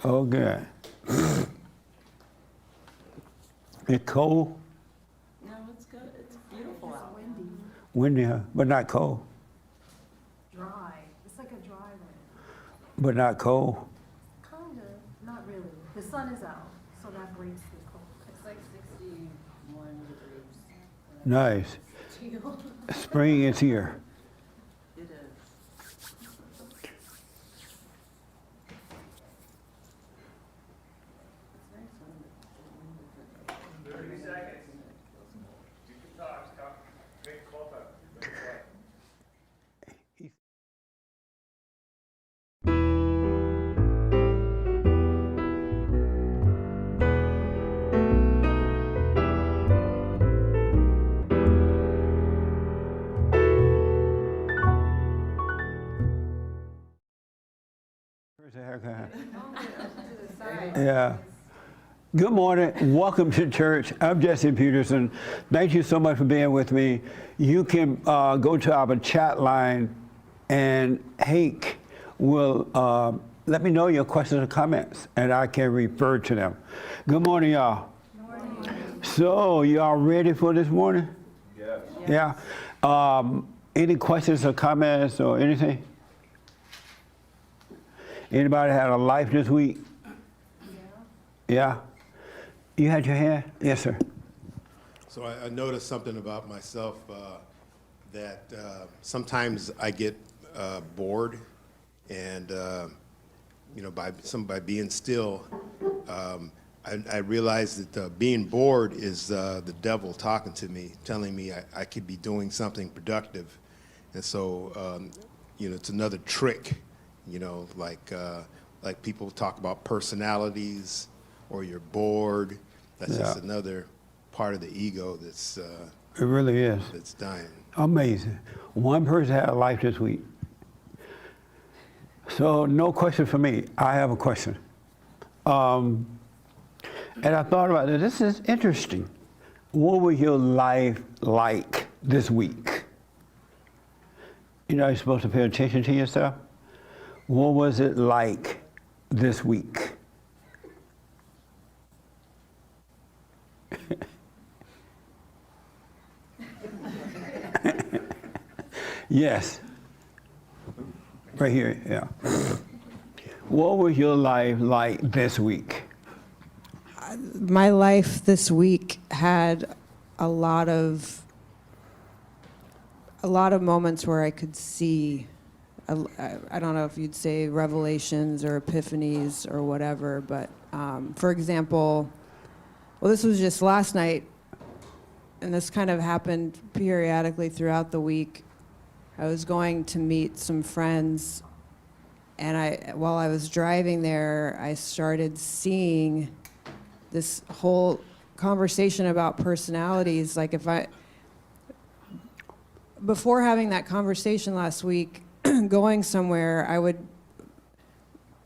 Oh, good. It's cold? No, it's good. It's beautiful out. Windy, huh? But not cold. Dry. It's like a dry wind. But not cold. Kind of. Not really. The sun is out, so that breaks the cold. It's like 61 degrees. Nice. Spring is here. It is. 30 seconds. You can talk, stop, make call time. Make it quiet. Where's the haircut? Yeah. Good morning. Welcome to church. I'm Jesse Peterson. Thank you so much for being with me. You can go to our chat line, and Hank will let me know your questions or comments, and I can refer to them. Good morning, y'all. Good morning. So, y'all ready for this morning? Yes. Yeah. Any questions or comments or anything? Anybody had a life this week? Yeah. You had your hand? Yes, sir. So I noticed something about myself that sometimes I get bored, and by being still, I realize that being bored is the devil talking to me, telling me I could be doing something productive, and so it's another trick, like people talk about personalities, or you're bored. That's just another part of the ego that's It really is. that's dying. Amazing. One person had a life this week. So no question for me. I have a question. And I thought about it. This is interesting. What was your life like this week? You're supposed to pay attention to yourself. What was it like this week? Yes. Right here, yeah. What was your life like this week? My life this week had a lot of moments where I could see, I don't know if you'd say revelations or epiphanies or whatever, but for example, well, this was just last night, and this kind of happened periodically throughout the week. I was going to meet some friends, and while I was driving there, I started seeing this whole conversation about personalities. Like before having that conversation last week, going somewhere, I would,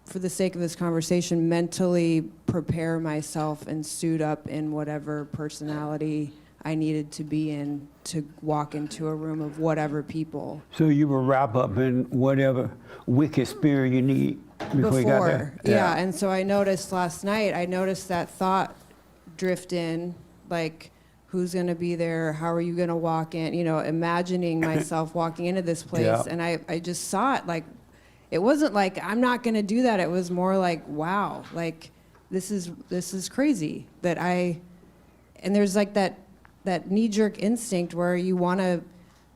for the sake of this conversation, mentally prepare myself and suit up in whatever personality I needed to be in to walk into a room of whatever people. So you will wrap up in whatever wicked spirit you need before you got there? Yeah, and so I noticed last night, that thought drift in, like, who's going to be there? How are you going to walk in? Imagining myself walking into this place. Yeah. And I just saw it, like, it wasn't like, I'm not going to do that. It was more like, wow, like, this is crazy and there's like that knee-jerk instinct where you want to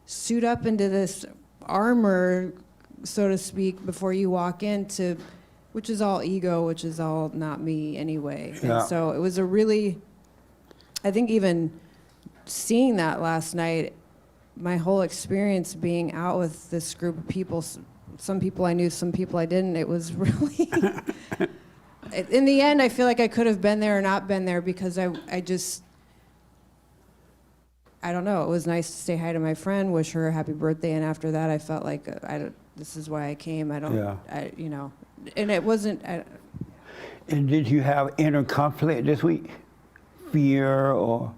suit up into this armor, so to speak, before you walk into, which is all ego, which is all not me anyway. Yeah. And so it was I think even seeing that last night, my whole experience being out with this group of people, some people I knew, some people I didn't, it was really, in the end, I feel like I could have been there or not been there, because I don't know. It was nice to say hi to my friend, wish her a happy birthday, and after that, I felt like this is why I came. And it wasn't. And did you have inner conflict this week? Fear or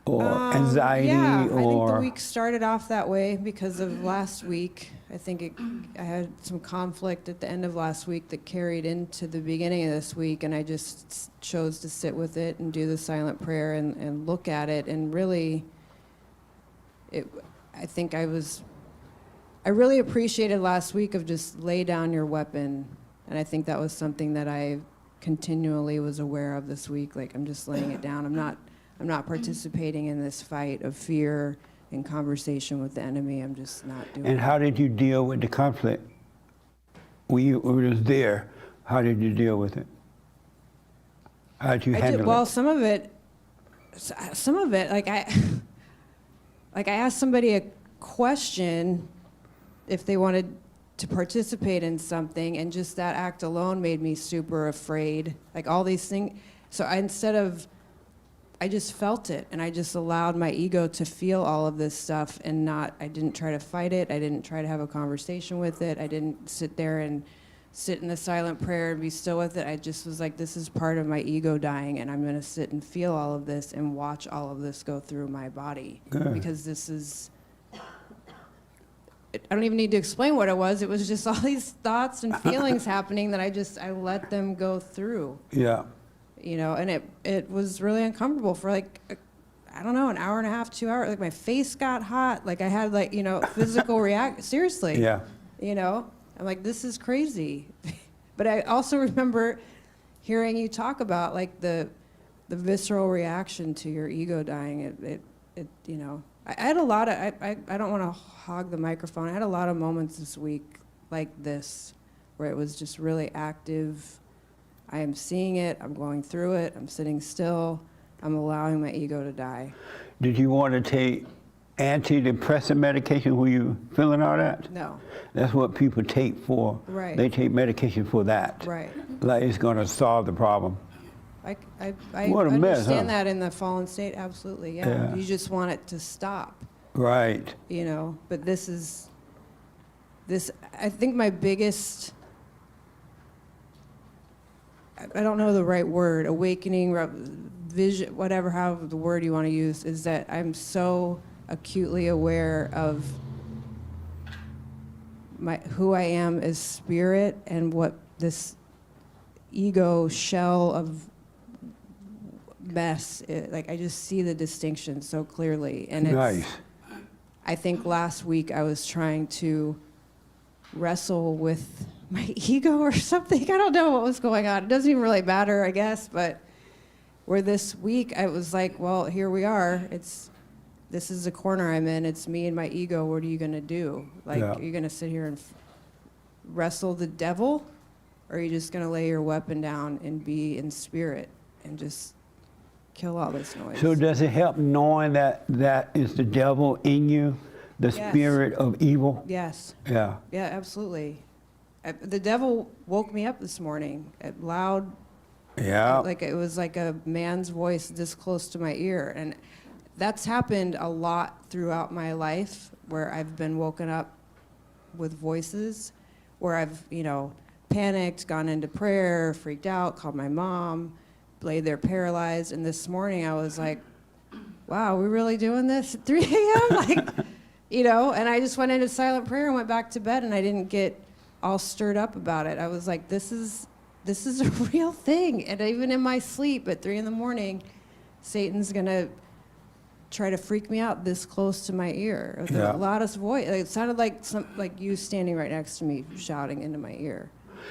or anxiety Yeah, I think the or? week started off that way because of last week. I think I had some conflict at the end of last week that carried into the beginning of this week, and I just chose to sit with it and do the silent prayer and look at it. And really, I think I really appreciated last week of just lay down your weapon. And I think that was something that I continually was aware of this week. Like, I'm just laying it down. I'm not participating in this fight of fear and conversation with the enemy. I'm just not doing And it. how did you deal with the conflict? When you were just there, how did you deal with it? How did you handle Well, it? some of it, like I asked somebody a question if they wanted to participate in something, and just that act alone made me super afraid. Like all these things. So I just felt it, and I just allowed my ego to feel all of this stuff, and I didn't try to fight it. I didn't try to have a conversation with it. I didn't sit there and sit in the silent prayer and be still with it. I just was like, this is part of my ego dying, and I'm going to sit and feel all of this and watch all of this go through my body. Good. Because I don't even need to explain what it was. It was just all these thoughts and feelings happening that I let them go through. Yeah. You know, and it was really uncomfortable for like, I don't know, an hour and a half, 2 hours. Like my face got hot. Like I had like, physical seriously. Yeah. I'm like, this is crazy. But I also remember hearing you talk about like the visceral reaction to your ego dying. I had a lot of, I don't want to hog the microphone. I had a lot of moments this week like this, where it was just really active. I am seeing it, I'm going through it, I'm sitting still, I'm allowing my ego to die. Did you want to take antidepressant medication when you feeling all that? No. That's what people take for. Right. They take medication for that. Right. Like it's going to solve the problem. I What a mess, understand huh? that in the fallen state, absolutely, yeah. Yeah. You just want it to stop, Right. but I think my biggest, I don't know the right word, awakening, vision, whatever, however the word you want to use, is that I'm so acutely aware of who I am as spirit and what this ego shell of mess, like I just see the distinction so clearly. And Nice. I think last week I was trying to wrestle with my ego or something. I don't know what was going on. It doesn't even really matter, I guess, but where this week I was like, well, here we are. This is the corner I'm in. It's me and my ego. What are you going to do? Like, Yeah. are you going to sit here and wrestle the devil? Or are you just going to lay your weapon down and be in spirit and just kill all this noise? So does it help knowing that that is the devil in you, the Yes. spirit of evil? Yes. Yeah. Yeah, absolutely. The devil woke me up this morning at loud, Yeah. like it was like a man's voice this close to my ear. And that's happened a lot throughout my life, where I've been woken up with voices, where I've, panicked, gone into prayer, freaked out, called my mom, laid there paralyzed. And this morning I was like, wow, we really doing this at 3 a.m.? Like, and I just went into silent prayer and went back to bed, and I didn't get all stirred up about it. I was like, this is a real thing. And even in my sleep at 3 a.m, Satan's gonna try to freak me out this close to my ear with Yeah. the loudest voice. It sounded like you standing right next to me shouting into my ear.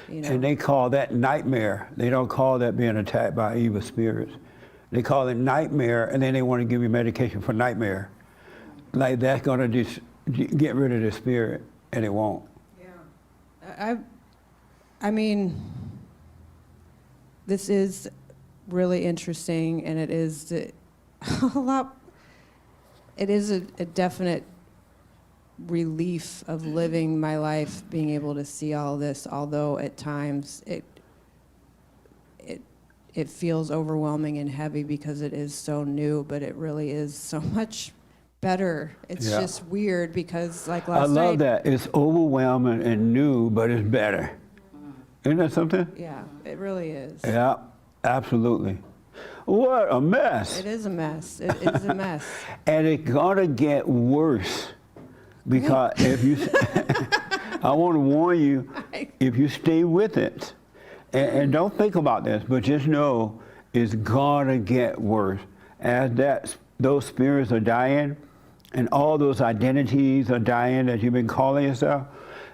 And they call that nightmare. They don't call that being attacked by evil spirits. They call it nightmare, and then they want to give you medication for nightmare. Like that's going to just get rid of the spirit, and it won't. Yeah. I mean, this is really interesting, and it is a lot. It is a definite relief of living my life, being able to see all this, although at times it feels overwhelming and heavy because it is so new, but it really is so much better. It's Yeah. just weird because like I last love night. that. It's overwhelming and new, but it's better. Isn't that something? Yeah, it really is. Yeah, absolutely. What a mess. It is a mess. It is a mess. And it's gonna get worse because if you, I want to warn you, if you stay with it, and don't think about this, but just know it's gonna get worse as those spirits are dying, and all those identities are dying that you've been calling yourself.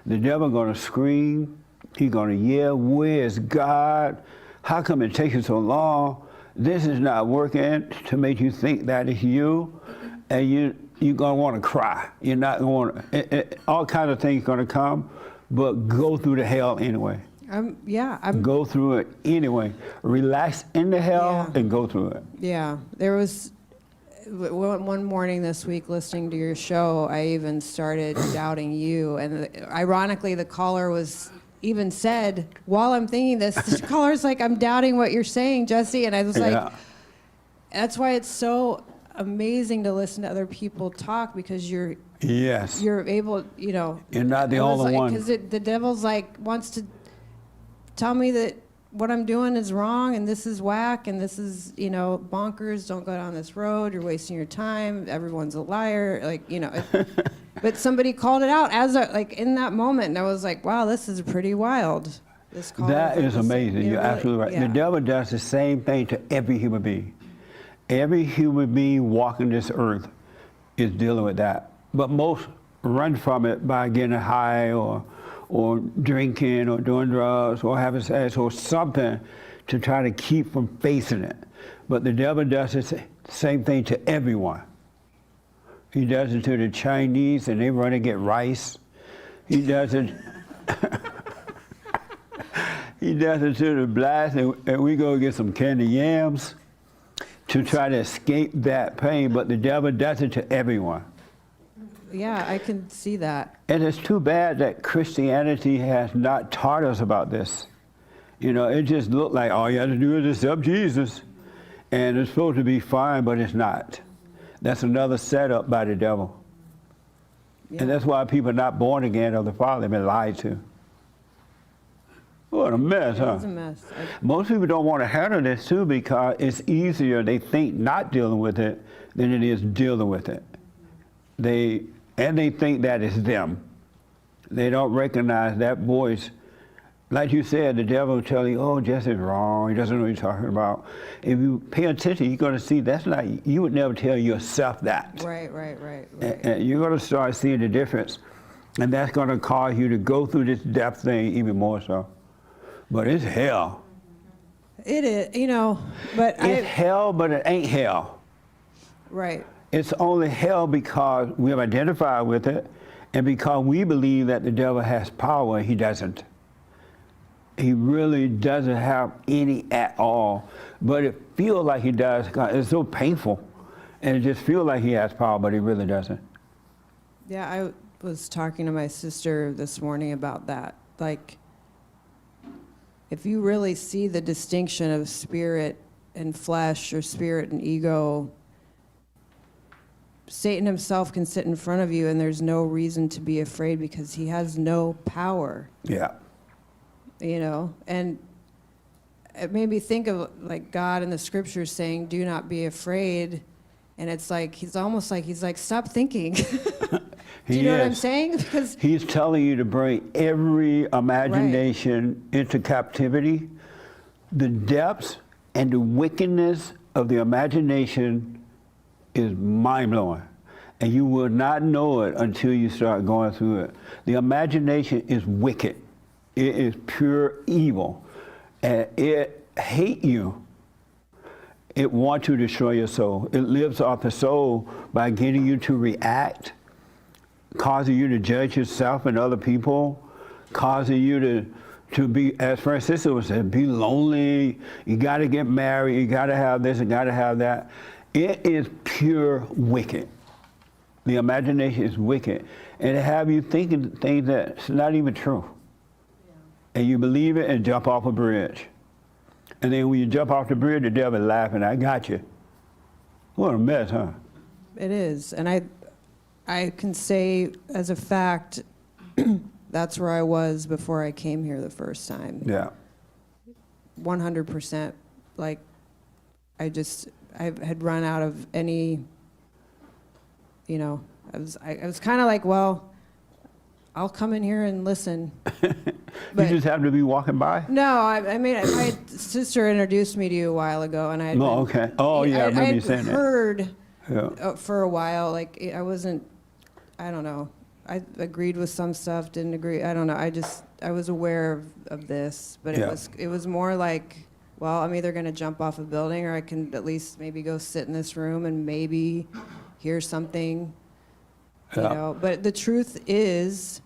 The devil gonna scream. He's gonna yell, "Where's God? How come it takes you so long? This is not working," to make you think that it's you, and you're gonna want to cry. You're not going to. All kinds of things gonna come, but go through the hell anyway. I'm Go through it anyway. Relax in the hell Yeah. and go through it. Yeah, there was one morning this week listening to your show, I even started doubting you. And ironically, the caller was even said, while I'm thinking this, the caller's like, "I'm doubting what you're saying, Jesse." And I was like, Yeah. that's why it's so amazing to listen to other people talk, because you're Yes. able, you know. You're not the only one. Because the devil's like, wants to tell me that what I'm doing is wrong and this is whack and this is, you know, bonkers. Don't go down this road. You're wasting your time. Everyone's a liar. Like, you know. But somebody called it out like in that moment, and I was like, wow, this is pretty wild. This call. That is amazing. You're absolutely right. Yeah. The devil does the same thing to every human being. Every human being walking this earth is dealing with that. But most run from it by getting high or drinking or doing drugs or having sex or something to try to keep from facing it. But the devil does the same thing to everyone. He does it to the Chinese and they run and get rice. He does it. He does it to the blacks and we go get some candy yams to try to escape that pain. But the devil does it to everyone. Yeah, I can see that. And it's too bad that Christianity has not taught us about this. You know, it just looked like all you have to do is accept Jesus. And it's supposed to be fine, but it's not. That's another setup by the devil. Yeah. And that's why people not born again of the Father have been lied to. What a mess, huh? It's a mess. Most people don't want to handle this too because it's easier, they think, not dealing with it than it is dealing with it. They think that it's them. They don't recognize that voice. Like you said, the devil will tell you, "Oh, Jesse's wrong. He doesn't know what he's talking about." If you pay attention, you're going to see that's not, you would never tell yourself that. Right. And you're going to start seeing the difference. And that's going to cause you to go through this depth thing even more so. But it's hell. It is, you know, but It's hell, but it ain't hell. right. It's only hell because we have identified with it and because we believe that the devil has power. He doesn't. He really doesn't have any at all. But it feels like he does. It's so painful. And it just feels like he has power, but he really doesn't. Yeah, I was talking to my sister this morning about that. Like, if you really see the distinction of spirit and flesh or spirit and ego, Satan himself can sit in front of you and there's no reason to be afraid because he has no power. Yeah. You know, and it made me think of like God in the scriptures saying, "Do not be afraid," and it's like he's like, "Stop thinking." Do you know what I'm saying? Because he's telling you to bring every imagination into captivity. The depths and the wickedness of the imagination is mind-blowing. And you will not know it until you start going through it. The imagination is wicked. It is pure evil. And it hates you. It wants to destroy your soul. It lives off the soul by getting you to react, causing you to judge yourself and other people, causing you to be, as Francisco was saying, be lonely. You got to get married. You got to have this. You got to have that. It is pure wicked. The imagination is wicked. And it have you thinking things that's not even true. Yeah. And you believe it and jump off a bridge. And then when you jump off the bridge, the devil is laughing, "I got you." What a mess, huh? it is, and I can say as a fact, that's where I was before I came here the first time. Yeah. 100%. Like, I had run out of any, you know, I was kind of like, well, I'll come in here and listen. You just happen to be walking by? No, I mean, my sister introduced me to you a while ago, and I. Oh, okay. Oh, yeah, I remember you saying that. Heard Yeah. for a while, like I wasn't. I don't know. I agreed with some stuff, didn't agree. I don't know. I was aware of this, but Yeah. it was more like, well, I'm either going to jump off a building, or I can at least maybe go sit in this room and maybe hear something. You Yeah. know, but the truth is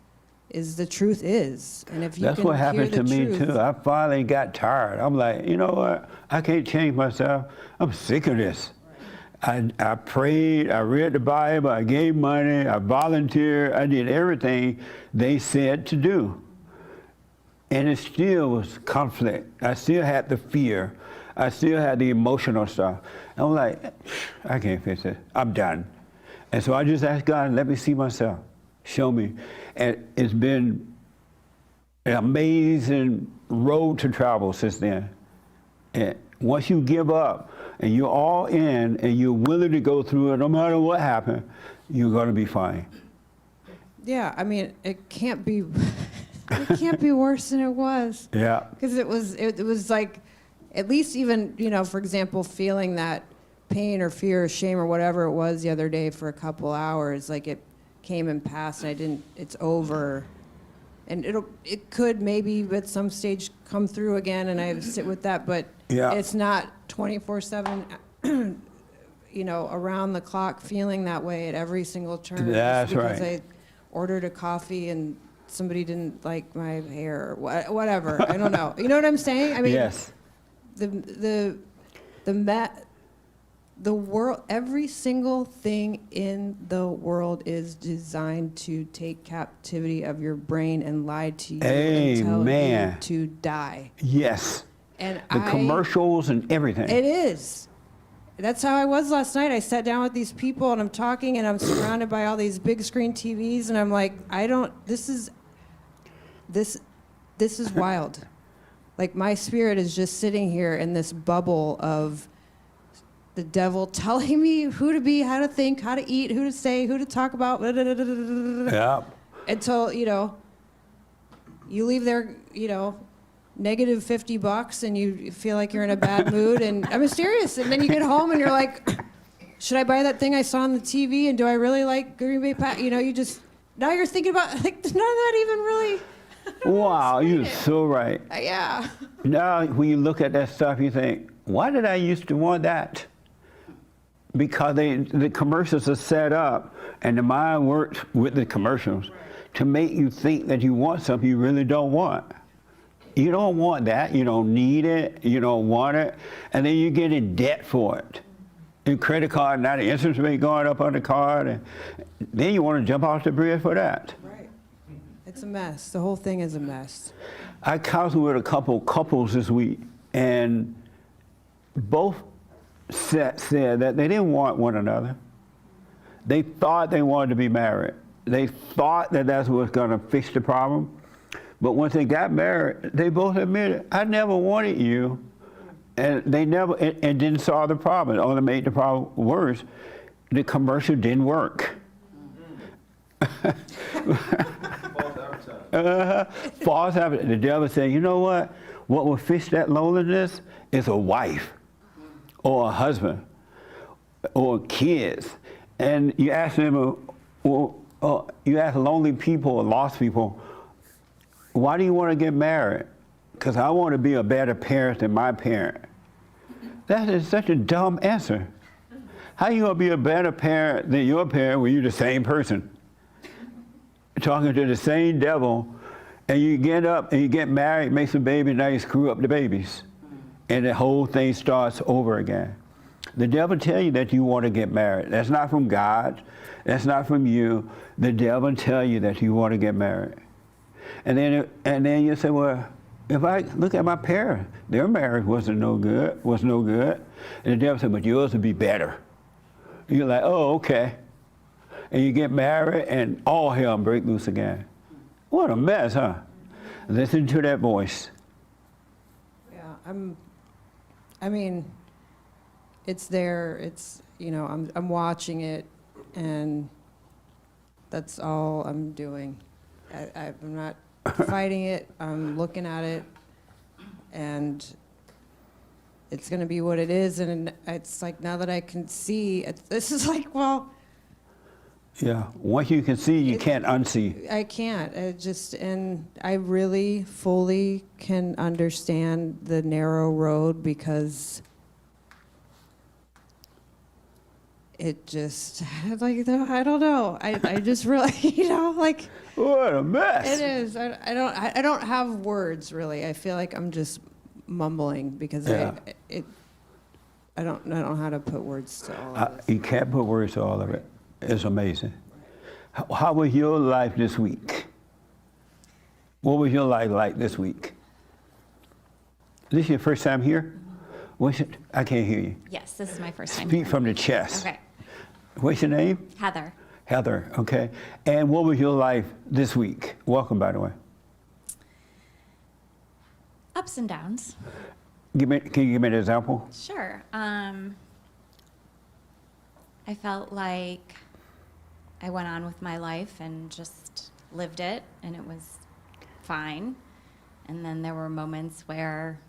the truth is, and if you That's can what happened hear to the me truth, too. I finally got tired. I'm like, you know what? I can't change myself. I'm sick of this. I prayed, I read the Bible, I gave money, I volunteered, I did everything they said to do. And it still was conflict. I still had the fear. I still had the emotional stuff. I'm like, I can't fix it. I'm done. And so I just asked God, let me see myself. Show me. And it's been an amazing road to travel since then. And once you give up and you're all in and you're willing to go through it, no matter what happened, you're going to be fine. yeah, I mean, it can't be, it can't be worse than it was. Yeah. Because it was like, at least even, you know, for example, feeling that pain or fear or shame or whatever it was the other day for a couple hours, like it came and passed, and it's over. And it could maybe at some stage come through again, and I sit with that, but Yeah. it's not 24/7, you know, around the clock feeling that way at every single turn. That's just because right. I ordered a coffee and somebody didn't like my hair or whatever. I don't know. You know what I'm saying? I mean, Yes. the world, every single thing in the world is designed to take captivity of your brain and lie to you and tell you Amen. to die. Yes. And The commercials and everything. It is. That's how I was last night. I sat down with these people and I'm talking and I'm surrounded by all these big screen TVs and I'm like, this is wild. Like my spirit is just sitting here in this bubble of the devil telling me who to be, how to think, how to eat, who to say, who to talk about. Yeah. Until, you know, you leave there, you know, negative $50 and you feel like you're in a bad mood. And I'm serious. And then you get home and you're like, should I buy that thing I saw on the TV? And do I really like Green Bay Pack? You know, now you're thinking about, like, none of that even really. Wow, you're so right. Yeah. Now, when you look at that stuff, you think, why did I used to want that? Because the commercials are set up, and the mind works with the commercials to make you think that you want something you really don't want. You don't want that. You don't need it. You don't want it. And then you get in debt for it. And credit card, now the interest rate going up on the card, and then you want to jump off the bridge for that. Right. It's a mess. The whole thing is a mess. I counseled with a couple couples this week, and both said that they didn't want one another. They thought they wanted to be married. They thought that that's what was going to fix the problem. But once they got married, they both admitted, I never wanted you. And they never, and didn't solve the problem. It only made the problem worse. The commercial didn't work. False advertising. The devil said, you know what? What will fix that loneliness is a wife or a husband or kids. And you ask them, you ask lonely people or lost people, why do you want to get married? Because I want to be a better parent than my parent. That is such a dumb answer. How you going to be a better parent than your parent when you're the same person? Talking to the same devil, and you get up and you get married, makes a baby, now you screw up the babies. And the whole thing starts over again. The devil tell you that you want to get married. That's not from God. That's not from you. The devil tell you that you want to get married. And then you say, well, if I look at my parents, their marriage was no good. And the devil said, but yours would be better. You're like, oh, okay. And you get married and all hell break loose again. What a mess, huh? Listen to that voice. Yeah, I mean, it's there. It's, you know, I'm watching it, and that's all I'm doing. I'm not fighting it. I'm looking at it, and it's going to be what it is. And it's like, now that I can see, this is like, well, Yeah. Once you can see, you can't unsee. I can't. And I really fully can understand the narrow road, because it just, like, I don't know. I just really, you know, like, What a mess. it is. I don't have words, really. I feel like I'm just mumbling, because Yeah. I don't know how to put words to all of this. You can't put words to all of it. It's amazing. How was your life this week? What was your life like this week? This your first time here? What's it? I can't hear you. Yes, this is my first time. Speak here. from the chest. Okay. What's your name? Heather. Heather, okay. And what was your life this week? Welcome, by the way. Ups and downs. Can you give me an example? Sure. I felt like I went on with my life and just lived it, and it was fine. And then there were moments where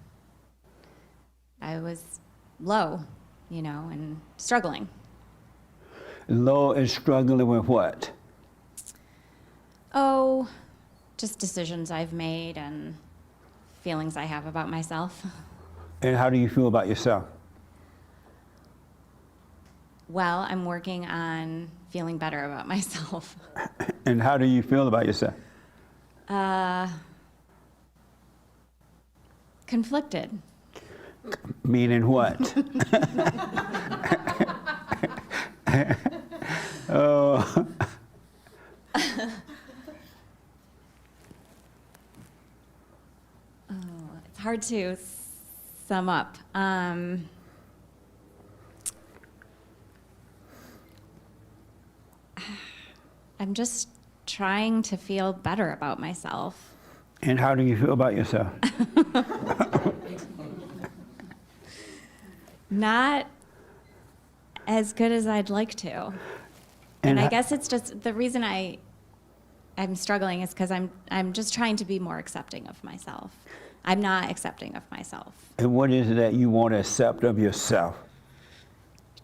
I was low, you know, and struggling. Low and struggling with what? Oh, just decisions I've made and feelings I have about myself. And how do you feel about yourself? Well, I'm working on feeling better about myself. And how do you feel about yourself? Conflicted. Meaning what? Oh. It's hard to sum up. I'm just trying to feel better about myself. And how do you feel about yourself? Not as good as I'd like to. And I guess it's just the reason I'm struggling is because I'm just trying to be more accepting of myself. I'm not accepting of myself. And what is it that you want to accept of yourself?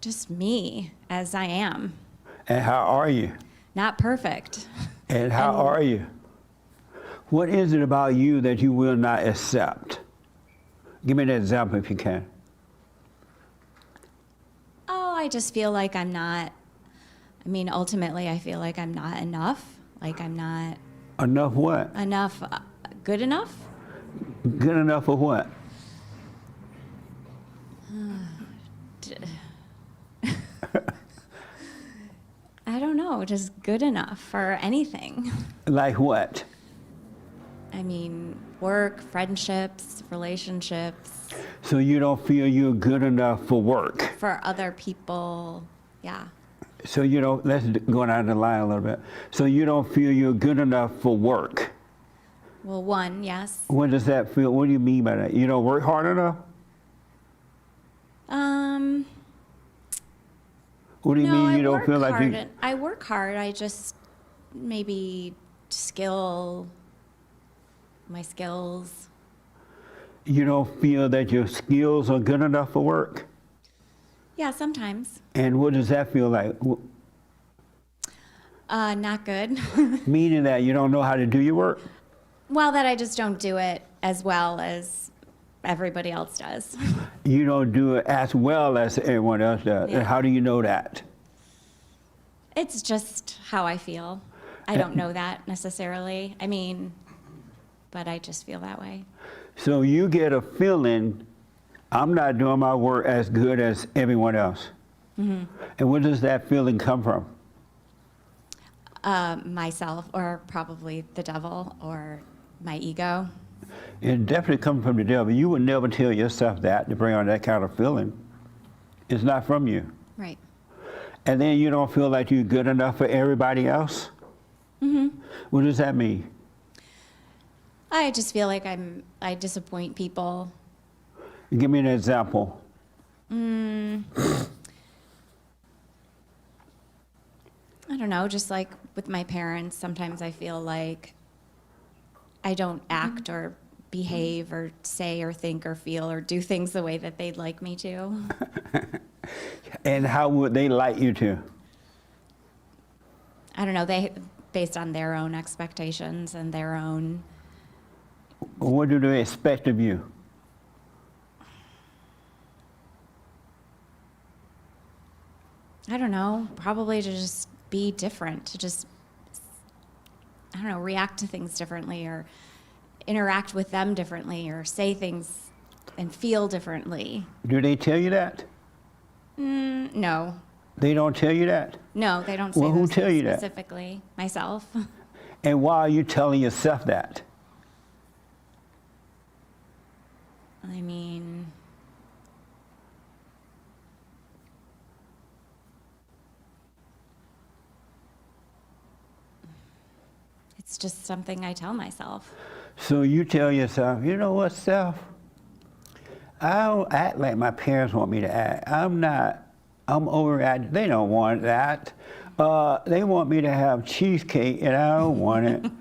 Just me as I am. And how are you? Not perfect. And how are you? What is it about you that you will not accept? Give me an example if you can. Oh, I just feel like I'm not, I mean, ultimately, I feel like I'm not enough. Like I'm not Enough what? enough, good enough? Good enough for what? I don't know, just good enough for anything. Like what? I mean, work, friendships, relationships, So you don't feel you're good enough for work. for other people. Yeah. So you don't, let's go down the line a little bit. So you don't feel you're good enough for work. Well, one, yes. What does that feel? What do you mean by that? You don't work hard enough? What do you No, mean I you don't work feel like hard. you? I work hard. I just maybe my skills. You don't feel that your skills are good enough for work? Yeah, sometimes. And what does that feel like? Not good. Meaning that you don't know how to do your work? Well, that I just don't do it as well as everybody else does. You don't do it as well as everyone else does. Yeah. And how do you know that? It's just how I feel. I don't know that necessarily. I mean, but I just feel that way. So you get a feeling, I'm not doing my work as good as everyone else. Mm-hmm. And where does that feeling come from? Myself, or probably the devil, or my ego. It definitely comes from the devil. You would never tell yourself that to bring on that kind of feeling. It's not from you. Right. And then you don't feel like you're good enough for everybody else? Mm-hmm. What does that mean? I just feel like I disappoint people. Give me an example. I don't know, just like with my parents, sometimes I feel like I don't act or behave or say or think or feel or do things the way that they'd like me to. And how would they like you to? I don't know, they based on their own expectations and their own, What do they expect of you? I don't know, probably to just be different, to just, I don't know, react to things differently or interact with them differently or say things and feel differently. Do they tell you that? No. They don't tell you that? No, they don't say Well, who those tell things you that? specifically. Myself. And why are you telling yourself that? I mean, it's just something I tell myself. So you tell yourself, you know what, Steph? I don't act like my parents want me to act. I'm overacting. They don't want that. They want me to have cheesecake and I don't want it.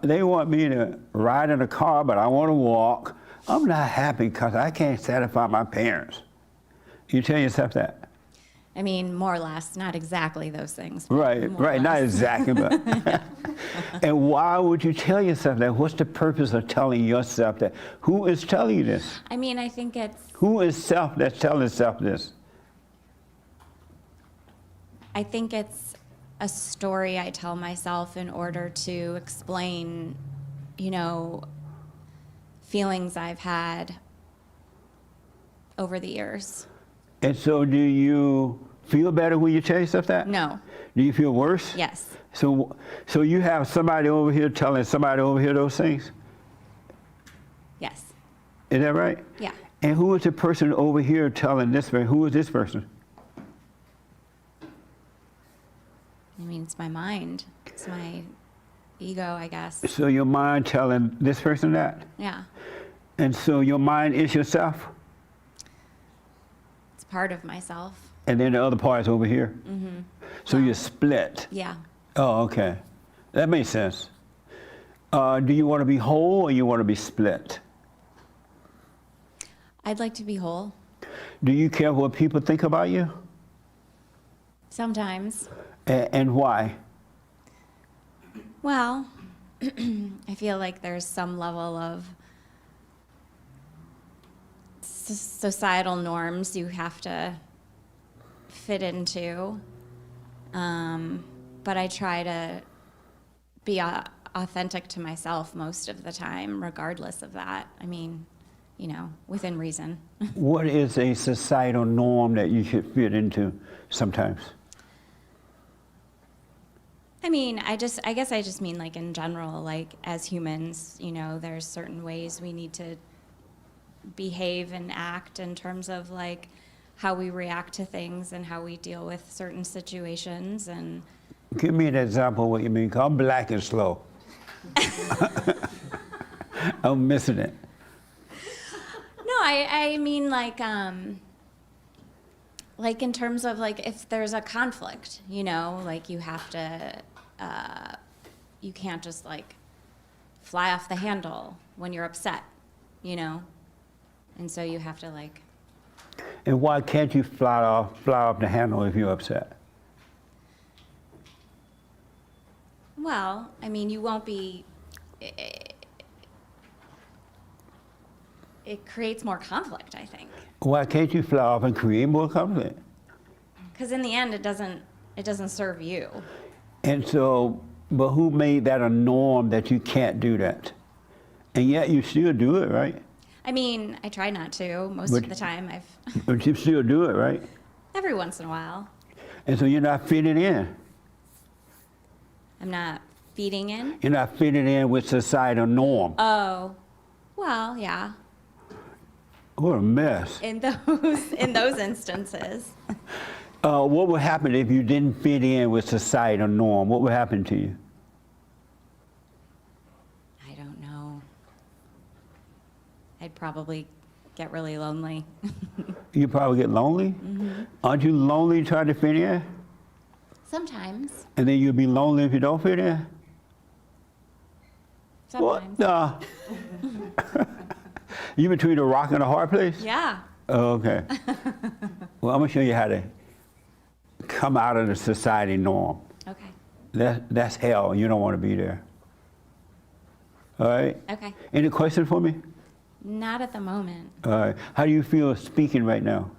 They want me to ride in a car, but I want to walk. I'm not happy because I can't satisfy my parents. You tell yourself that. I mean, more or less, not exactly those things. but Right, more or right, not less. exactly, but. And why would you tell yourself that? What's the purpose of telling yourself that? Who is telling you this? I mean, I think it's, Who is self that's telling self this? I think it's a story I tell myself in order to explain, you know, feelings I've had over the years. And so do you feel better when you tell yourself that? No. Do you feel worse? Yes. So you have somebody over here telling somebody over here those things? Yes. Is that right? Yeah. And who is the person over here telling this person? Who is this person? I mean, it's my mind. It's my ego, I guess. So your mind telling this person that? Yeah. And so your mind is yourself? It's part of myself. And then the other part is over here? Mm-hmm. So you're split? Yeah. Oh, okay. That makes sense. Do you want to be whole or you want to be split? I'd like to be whole. Do you care what people think about you? Sometimes. And why? Well, I feel like there's some level of societal norms you have to fit into. But I try to be authentic to myself most of the time, regardless of that. I mean, you know, within reason. What is a societal norm that you should fit into sometimes? I mean, I guess I just mean like in general, like as humans, you know, there's certain ways we need to behave and act in terms of like how we react to things and how we deal with certain situations. And Give me an example of what you mean, 'cause I'm black and slow. I'm missing it. no, I mean like in terms of like if there's a conflict, you know, like you have to, you can't just like fly off the handle when you're upset, you know? And so you have to like, And why can't you fly off the handle if you're upset? well, I mean, you won't be, it creates more conflict, I think. Why can't you fly off and create more conflict? Because in the end, it doesn't serve you. And so, but who made that a norm that you can't do that? And yet you still do it, right? I mean, I try not to most But- of the time. But you still do it, right? Every once in a while. And so you're not fitting in. I'm not feeding in. You're not fitting in with societal norm. Oh, well, yeah. What a mess. In those instances. What would happen if you didn't fit in with societal norm? What would happen to you? I don't know. I'd probably get really lonely. You probably get lonely. Aren't you lonely trying to fit in? Sometimes. And then you'll be lonely if you don't fit in? Sometimes. What? You between a rock and a hard place? Yeah. Oh, okay. Well, I'm gonna show you how to come out of the society norm. Okay. That's hell. You don't want to be there. All right. Okay. Any questions for me? Not at the moment. All right. How do you feel speaking right now?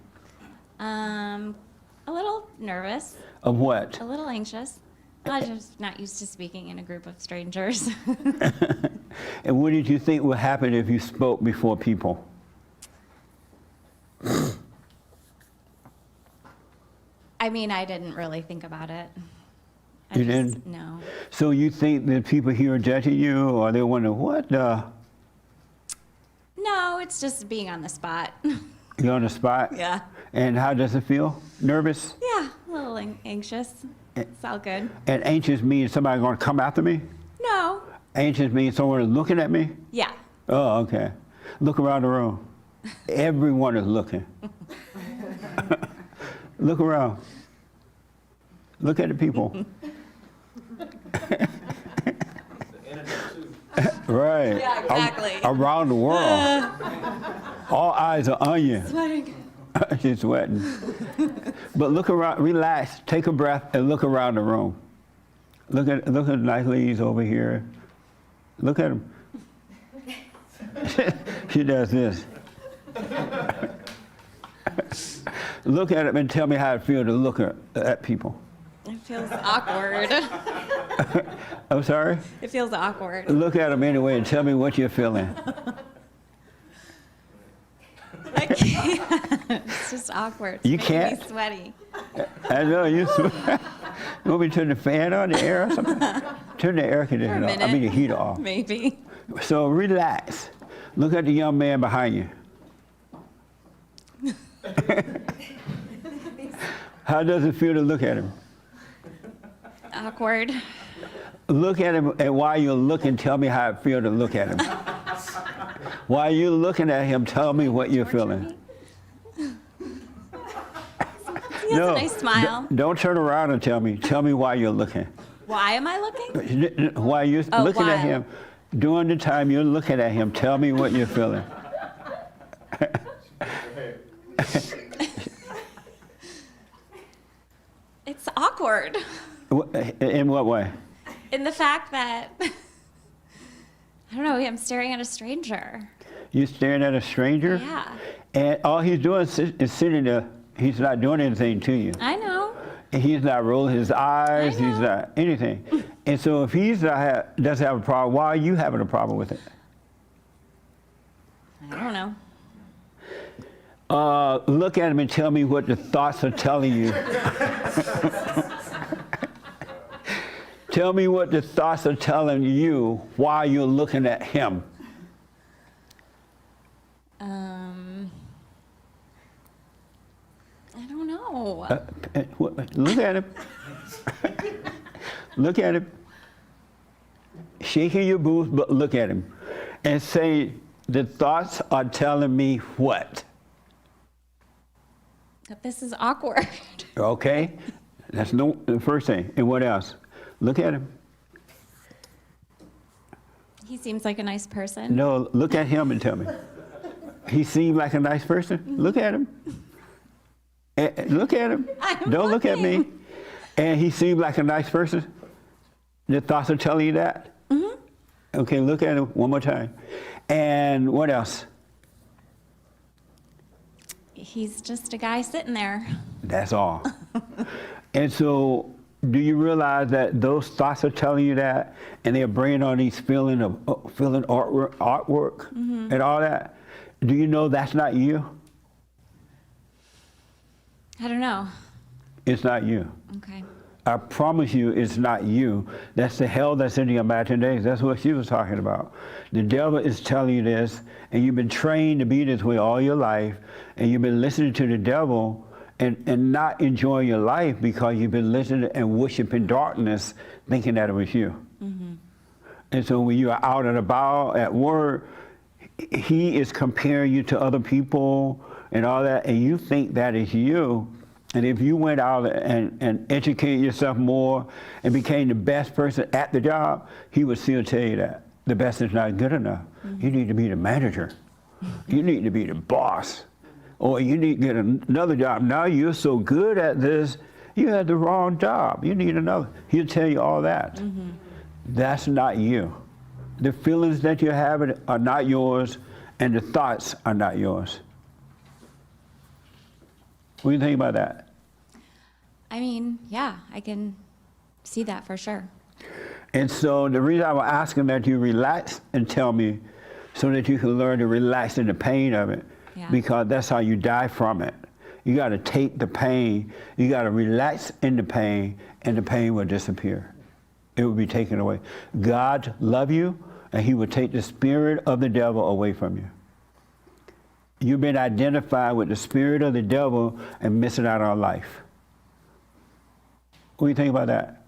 A little nervous, Of what? a little anxious. I'm just not used to speaking in a group of strangers. And what did you think would happen if you spoke before people? I mean, I didn't really think about it. You didn't? No. So you think that people here are judging you, or they wonder what the? No, it's just being on the spot. You're on the spot. Yeah. And how does it feel? Nervous? Yeah, a little anxious. It's all good. And anxious means somebody going to come after me? No. Anxious means someone is looking at me? Yeah. Oh, okay. Look around the room. Everyone is looking. Look around. Look at the people. Right. Yeah, exactly. Around the world. All eyes are on you. Sweating. She's sweating. But look around, relax, take a breath, and look around the room. Look at the nice ladies over here. Look at them. She does this. Look at them and tell me how it feels to look at people. It feels awkward. I'm sorry? It feels awkward. Look at them anyway and tell me what you're feeling. I can't. It's just awkward. It's You making can't? me sweaty. I know, you want me to turn the fan on, the air or something? Turn the air conditioner off. I mean the heater off. Maybe. So relax. Look at the young man behind you. How does it feel to look at him? Awkward. Look at him, and while you're looking, tell me how it feels to look at him. While you're looking at him, tell me what you're feeling. He has a nice smile. Don't turn around and tell me. Tell me why you're looking. Why am I looking? While you're Oh, looking at while. him, during the time you're looking at him, tell me what you're feeling. It's awkward. In what way? In the fact that, I don't know, I'm staring at a stranger. You're staring at a stranger? Yeah. And all he's doing is sitting there. He's not doing anything to you. I know. He's not rolling his eyes. I know. He's not anything. And so if he's not doesn't have a problem, why are you having a problem with it? I don't know. Look at him and tell me what the thoughts are telling you. Tell me what the thoughts are telling you while you're looking at him. I don't know. Look at him. Look at him. Shaking your boots, but look at him. And say, the thoughts are telling me what? That this is awkward. Okay? That's the first thing. And what else? Look at him. He seems like a nice person. No, look at him and tell me. He seemed like a nice person? Look at him. Look at him. I'm Don't look at me. looking. And he seemed like a nice person? The thoughts are telling you that? Mm-hmm. Okay, look at him one more time. And what else? He's just a guy sitting there. That's all. And so, do you realize that those thoughts are telling you that, and they're bringing on these feeling artwork and all that? Do you know that's not you? I don't know. It's not you. Okay. I promise you it's not you. That's the hell that's in your imagination. That's what she was talking about. The devil is telling you this, and you've been trained to be this way all your life, and you've been listening to the devil and not enjoying your life because you've been listening and worshiping darkness, thinking that it was you. Mm-hmm. And so when you are out and about at work, he is comparing you to other people and all that, and you think that is you. And if you went out and educated yourself more and became the best person at the job, he would still tell you that the best is not good enough. You need to be the manager. You need to be the boss. Or you need to get another job. Now you're so good at this, you had the wrong job. You need another. He'll tell you all that. That's not you. The feelings that you're having are not yours, and the thoughts are not yours. What do you think about that? I mean, yeah, I can see that for sure. And so the reason I was asking that you relax and tell me so that you can learn to relax in the pain of it, Yeah. because that's how you die from it. You got to take the pain, you got to relax in the pain, and the pain will disappear. It will be taken away. God loves you, and he will take the spirit of the devil away from you. You've been identified with the spirit of the devil and missing out on life. What do you think about that?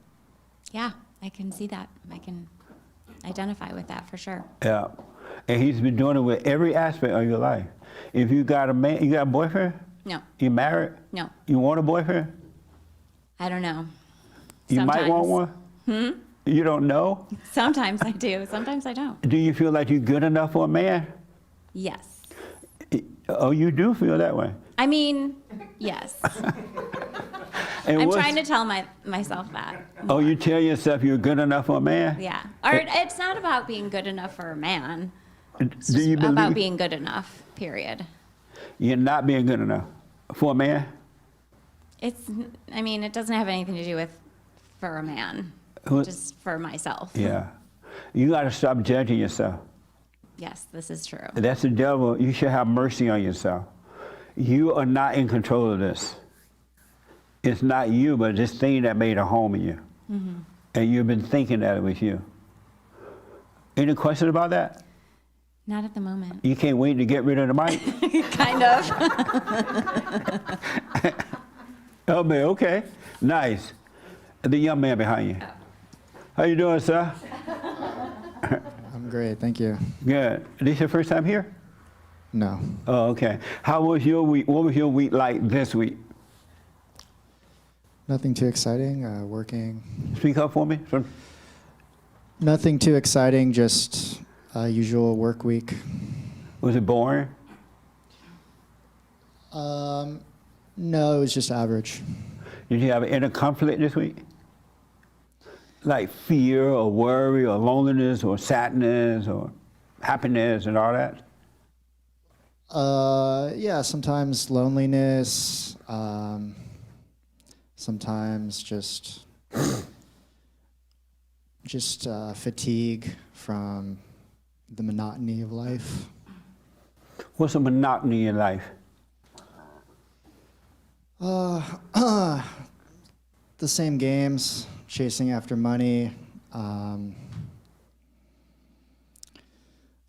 Yeah, I can see that. I can identify with that for sure. Yeah. And he's been doing it with every aspect of your life. If you got a man, you got a boyfriend? No, You married? no, You want a boyfriend? I don't know. You might want Sometimes. one? You don't know? Sometimes I do, sometimes I don't. Do you feel like you're good enough for a man? Yes. Oh, you do feel that way. I mean, yes. And I'm what's- trying to tell myself that. Oh, you tell yourself you're good enough for a man? Yeah. Or it's not about being good enough for a man. It's Do just you about believe being good enough, period. you're not being good enough for a man? I mean, it doesn't have anything to do with for a man, Who- just for myself. Yeah. You got to stop judging yourself. Yes, this is true. That's the devil. You should have mercy on yourself. You are not in control of this. It's not you, but this thing that made a home in you. And you've been thinking that it was you. Any question about that? Not at the moment. You can't wait to get rid of the mic? Kind of. Oh, man, okay. Nice. The young man behind you. How you doing, sir? I'm great, thank you. Good. This your first time here? No. Oh, okay. How was your week? What was your week like this week? Nothing too exciting, working. Speak up for me. Nothing too exciting, just a usual work week. Was it boring? No, it was just average. Did you have an inner conflict this week? Like fear or worry or loneliness or sadness or happiness and all that? Yeah, sometimes loneliness, sometimes just fatigue from the monotony of life. What's the monotony in life? The same games, chasing after money,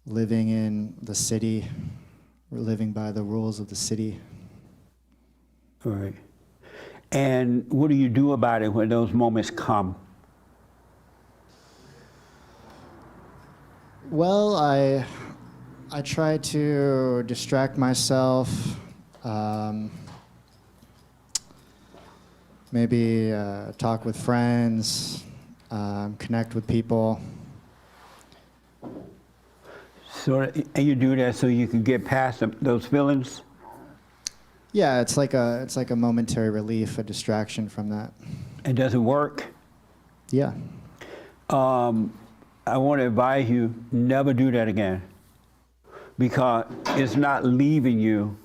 living in the city, living by the rules of the city. All right. And what do you do about it when those moments come? Well, I try to distract myself, maybe talk with friends, connect with people. So, and you do that so you can get past those feelings? Yeah, it's like a momentary relief, a distraction from that. And does it work? Yeah. I want to advise you, never do that again. Because it's not leaving you.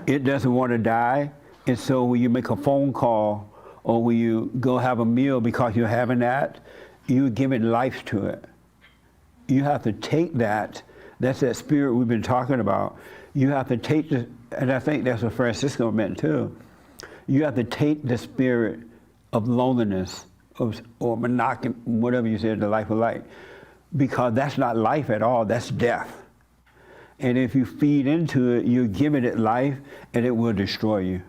It doesn't want to die. And so when you make a phone call or when you go have a meal because you're having that, you're giving life to it. You have to take that. That's that spirit we've been talking about. You have to take the, and I think that's what Francisco meant too. You have to take the spirit of loneliness or monotony, whatever you said, the life of light, because that's not life at all, that's death. And if you feed into it, you're giving it life and it will destroy you.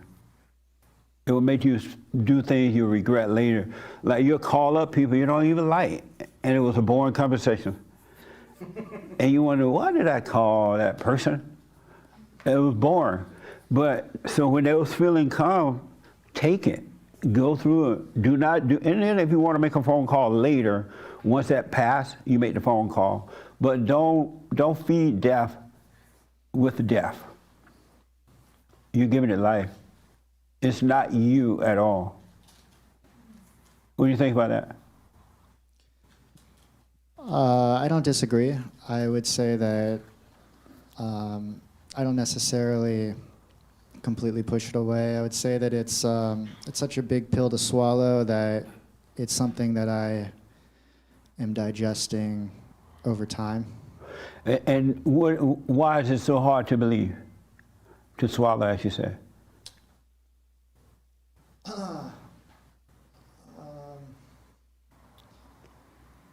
It will make you do things you'll regret later. Like you'll call up people you don't even like, and it was a boring conversation. and you wonder, why did I call that person? It was boring. But so when those feelings come, take it, go through it. Do not do, and then if you want to make a phone call later, once that passed, you make the phone call. But don't feed death with death. You're giving it life. It's not you at all. What do you think about that? I don't disagree. I would say that I don't necessarily completely push it away. I would say that it's such a big pill to swallow that it's something that I am digesting over time. And why is it so hard to believe, to swallow, as you say?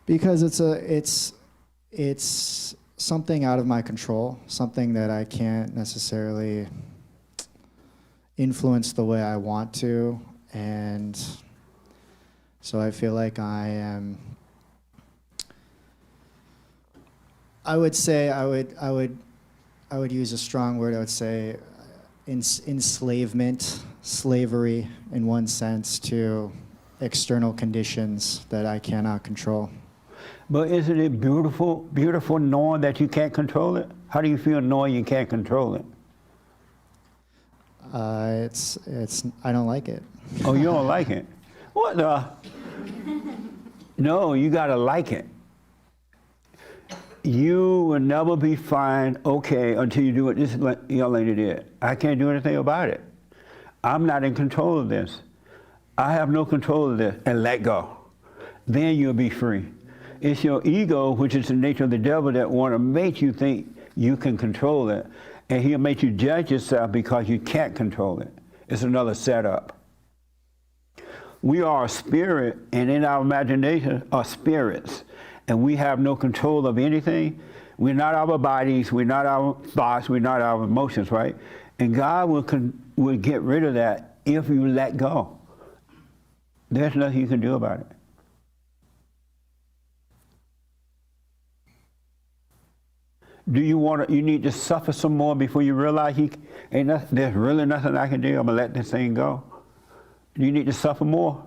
Because it's something out of my control, something that I can't necessarily influence the way I want to, and so I feel like I would say I would use a strong word. I would say enslavement, slavery in one sense to external conditions that I cannot control. But isn't it beautiful, beautiful knowing that you can't control it? How do you feel knowing you can't control it? I don't like it. Oh, you don't like it? What the? No, you gotta like it. You will never be fine, okay, until you do what this young lady did. I can't do anything about it. I'm not in control of this. I have no control of this, and let go. Then you'll be free. It's your ego, which is the nature of the devil, that want to make you think you can control it. And he'll make you judge yourself because you can't control it. It's another setup. We are a spirit, and in our imagination are spirits. And we have no control of anything. We're not our bodies, we're not our thoughts, we're not our emotions, right? And God will get rid of that if you let go. There's nothing you can do about it. Do you want to, you need to suffer some more before you realize there's really nothing I can do, I'm going to let this thing go? Do you need to suffer more?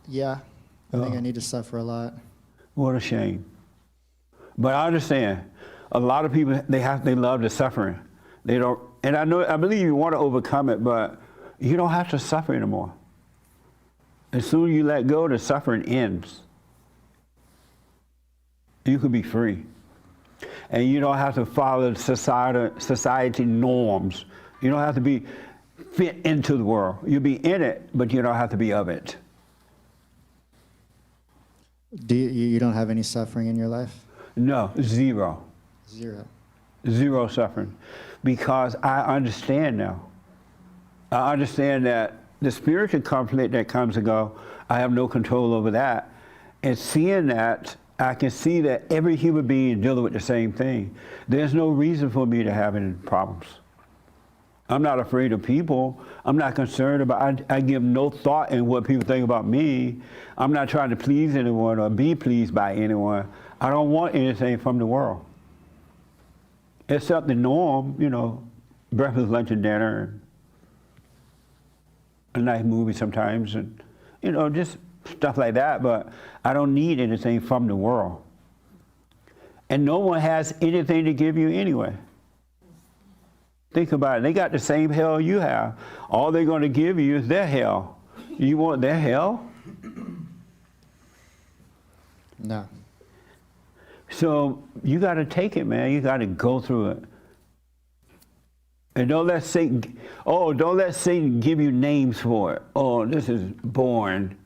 Yeah, I think I need to suffer a lot. What a shame. But I understand. A lot of people, they love the suffering. They don't, and I believe you want to overcome it, but you don't have to suffer anymore. As soon as you let go, the suffering ends. You can be free. And you don't have to follow society norms. You don't have to be fit into the world. You'll be in it, but you don't have to be of it. Do you don't have any suffering in your life? No, zero. Zero. Zero suffering. Because I understand now. I understand that the spiritual conflict that comes and goes, I have no control over that. And seeing that, I can see that every human being is dealing with the same thing. There's no reason for me to have any problems. I'm not afraid of people. I'm not concerned about, I give no thought in what people think about me. I'm not trying to please anyone or be pleased by anyone. I don't want anything from the world. Except the norm, breakfast, lunch, and dinner, and a nice movie sometimes, and, just stuff like that, but I don't need anything from the world. And no one has anything to give you anyway. Think about it. They got the same hell you have. All they're going to give you is their hell. You want their hell? No. So you got to take it, man. You got to go through it. And don't let Satan give you names for it. Oh, this is boring.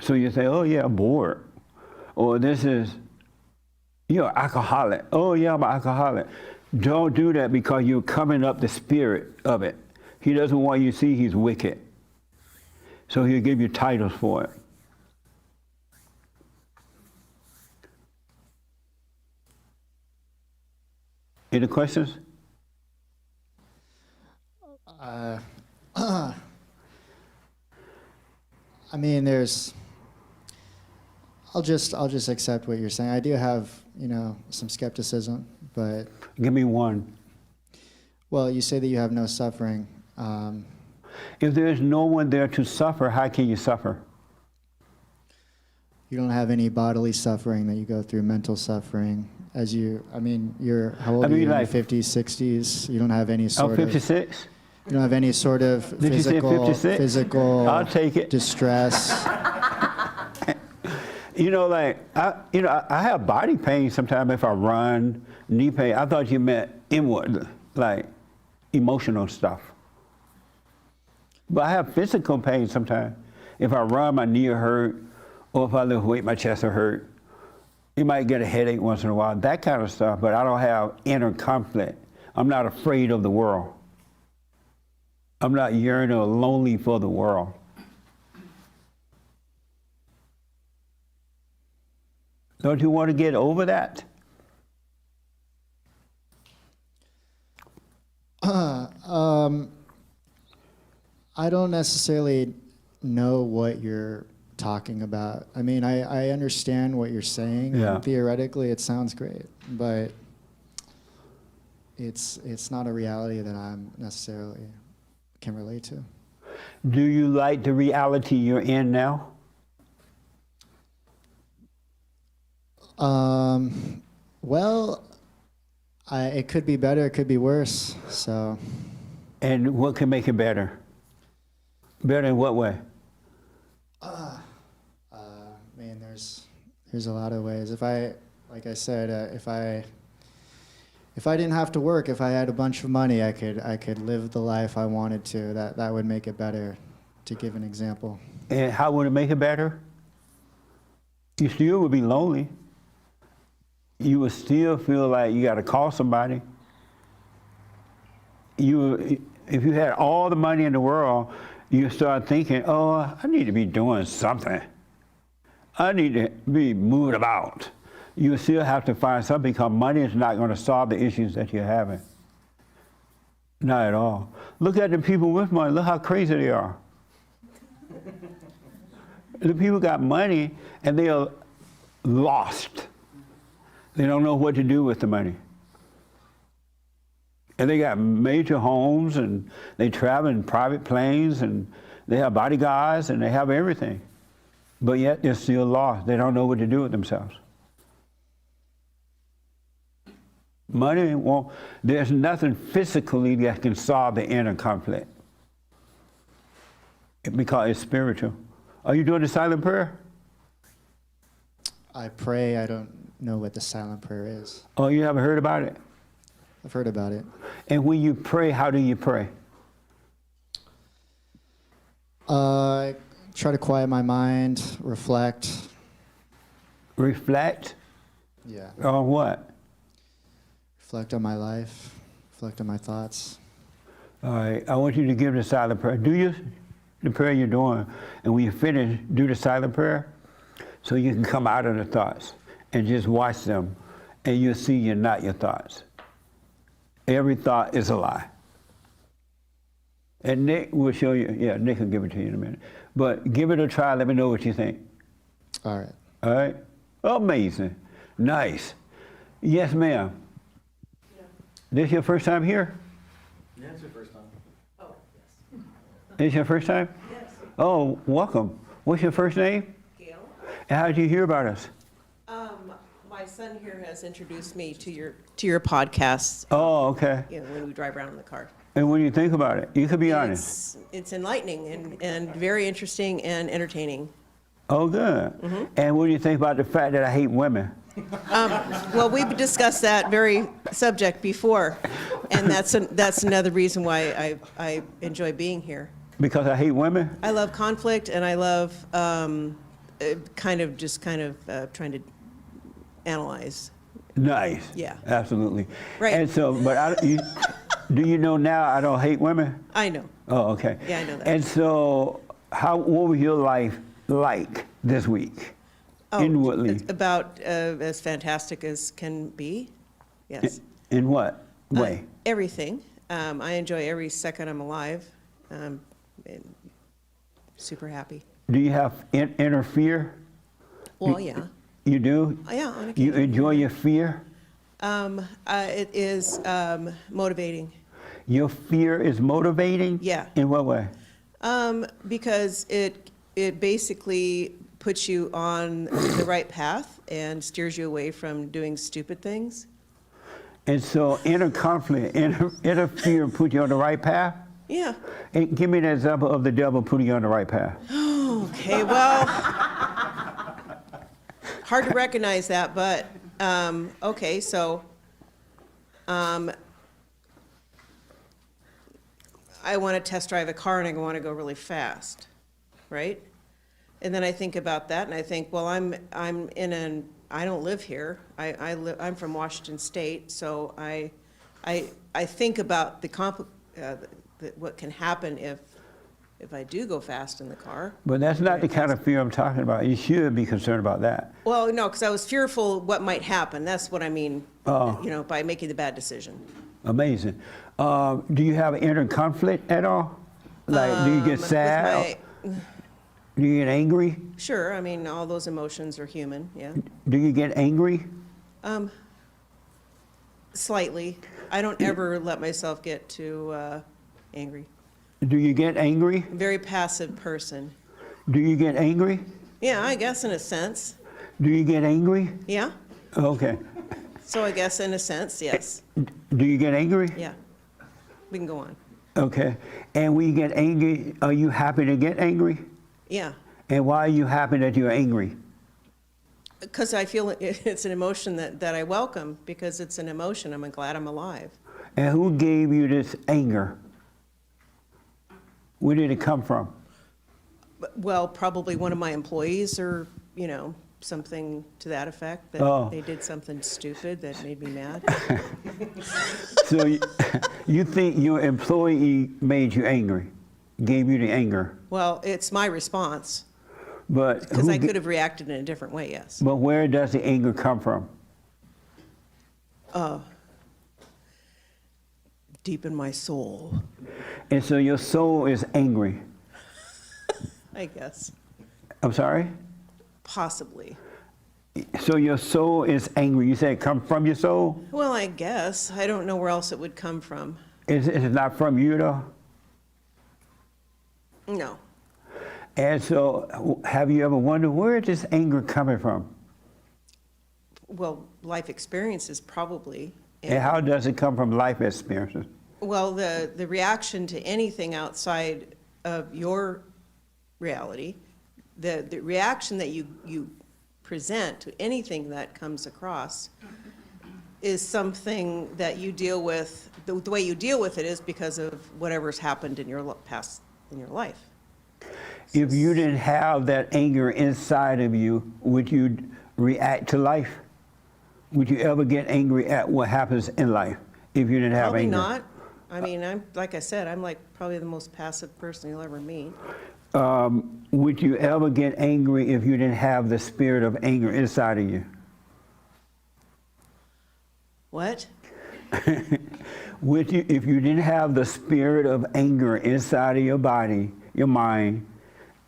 So you say, oh yeah, I'm bored. Or this is, you're an alcoholic. Oh yeah, I'm an alcoholic. Don't do that because you're covering up the spirit of it. He doesn't want you to see he's wicked. So he'll give you titles for it. Any questions? I mean, there's I'll just accept what you're saying. I do have, some skepticism, but Give me one. well, you say that you have no suffering. If there's no one there to suffer, how can you suffer? You don't have any bodily suffering that you go through, mental suffering. You're how old are you? like- In your 50s, 60s. You don't have any I'm sort of. 56. You don't have any sort of Did you say 56? physical I'll take it. distress. I have body pain sometimes if I run, knee pain. I thought you meant inward, like emotional stuff. But I have physical pain sometimes. If I run, my knee will hurt, or if I lift weight, my chest will hurt. You might get a headache once in a while, that kind of stuff, but I don't have inner conflict. I'm not afraid of the world. I'm not yearning or lonely for the world. Don't you want to get over that? I don't necessarily know what you're talking about. I understand what you're saying. Yeah. And theoretically, it sounds great, but it's not a reality that I'm necessarily can relate to. Do you like the reality you're in now? Well, it could be better, it could be worse. So, And what can make it better? Better in what way? there's a lot of ways. Like I said, if I didn't have to work, if I had a bunch of money, I could live the life I wanted to. That would make it better. To give an example. And how would it make it better? You still would be lonely. You would still feel like you got to call somebody. If you had all the money in the world, you start thinking, oh, I need to be doing something. I need to be moving about. You still have to find something because money is not going to solve the issues that you're having. Not at all. Look at the people with money. Look how crazy they are. The people got money and they are lost. They don't know what to do with the money. And they got major homes and they travel in private planes and they have bodyguards and they have everything. But yet they're still lost. They don't know what to do with themselves. Money won't, there's nothing physically that can solve the inner conflict. Because it's spiritual. Are you doing the silent prayer? I pray. I don't know what the silent prayer is. Oh, you haven't heard about it? I've heard about it. And when you pray, how do you pray? I try to quiet my mind, reflect. Reflect? Yeah. On what? Reflect on my life, reflect on my thoughts. All right, I want you to give the silent prayer. The prayer you're doing, and when you finish, do the silent prayer so you can come out of the thoughts and just watch them, and you'll see you're not your thoughts. Every thought is a lie. And Nick will show you, Nick will give it to you in a minute. But give it a try, let me know what you think. All right. All right? Amazing. Nice. Yes, ma'am. Yeah. This your first time here? Yeah, it's your first time. Oh, yes. This your first time? Yes. Oh, welcome. What's your first name? Gail? And how did you hear about us? My son here has introduced me to your podcasts, Oh, okay. when we drive around in the car. And what do you think about it? You could be honest. It's enlightening and very interesting and entertaining. Oh, good. Mm-hmm. And what do you think about the fact that I hate women? Well, we've discussed that very subject before, and that's another reason why I enjoy being here. Because I hate women? I love conflict, and I love kind of trying to analyze. Nice. Yeah. Absolutely. Right. And so, but do you know now I don't hate women? I know. Oh, okay. Yeah, I know that. And so, what was your life like this week? Inwardly? It's about as fantastic as can be. Yes. In what way? Everything. I enjoy every second I'm alive. And super happy. Do you have inner fear? Well, yeah. You do? Yeah, on You occasion. enjoy your fear? It is motivating. Your fear is motivating? Yeah. In what way? Because it basically puts you on the right path and steers you away from doing stupid things. And so inner conflict, inner fear put you on the right path? Yeah. And give me an example of the devil putting you on the right path. Okay, well, hard to recognize that, but, okay, so, I want to test drive a car and I want to go really fast, right? And then I think about that and I think, well, I don't live here. I'm from Washington State, so I think about what can happen if I do go fast in the car. But that's not the kind of fear I'm talking about. You should be concerned about that. Well, no, because I was fearful what might happen. That's what I mean, Oh. by making the bad decision. Amazing. Do you have inner conflict at all? Like, do you get With sad? Do you get angry? Sure, I mean, all those emotions are human, yeah. Do you get angry? Slightly. I don't ever let myself get too angry. Do you get angry? Very passive person. Do you get angry? Yeah, I guess in a sense. Do you get angry? Yeah, Okay. so I guess in a sense, yes. Do you get angry? Yeah. We can go on. Okay. And when you get angry, are you happy to get angry? Yeah, And why are you happy that you're angry? because I feel it's an emotion that I welcome, because it's an emotion. I'm glad I'm alive. And who gave you this anger? Where did it come from? Well, probably one of my employees, or, something to that effect, that Oh. they did something stupid that made me mad. So you think your employee made you angry, gave you the anger, Well, it's my response, but because I who could have reacted in a different way, yes. but where does the anger come from? Deep in my soul, And so your soul is angry. I guess, I'm sorry? possibly. So your soul is angry. You say it comes from your soul? Well, I guess. I don't know where else it would come from. Is it not from you though? No. And so have you ever wondered where is this anger coming from? Well, life experiences probably. And how does it come from life experiences? Well, the reaction to anything outside of your reality, the reaction that you present to anything that comes across is something that you deal with. The way you deal with it is because of whatever's happened in your past, in your life. If you didn't have that anger inside of you, would you react to life? Would you ever get angry at what happens in life if you didn't have Probably anger? not. I mean, like I said, I'm like probably the most passive person you'll ever meet. Would you ever get angry if you didn't have the spirit of anger inside of you? What? Would you, if you didn't have the spirit of anger inside of your body, your mind,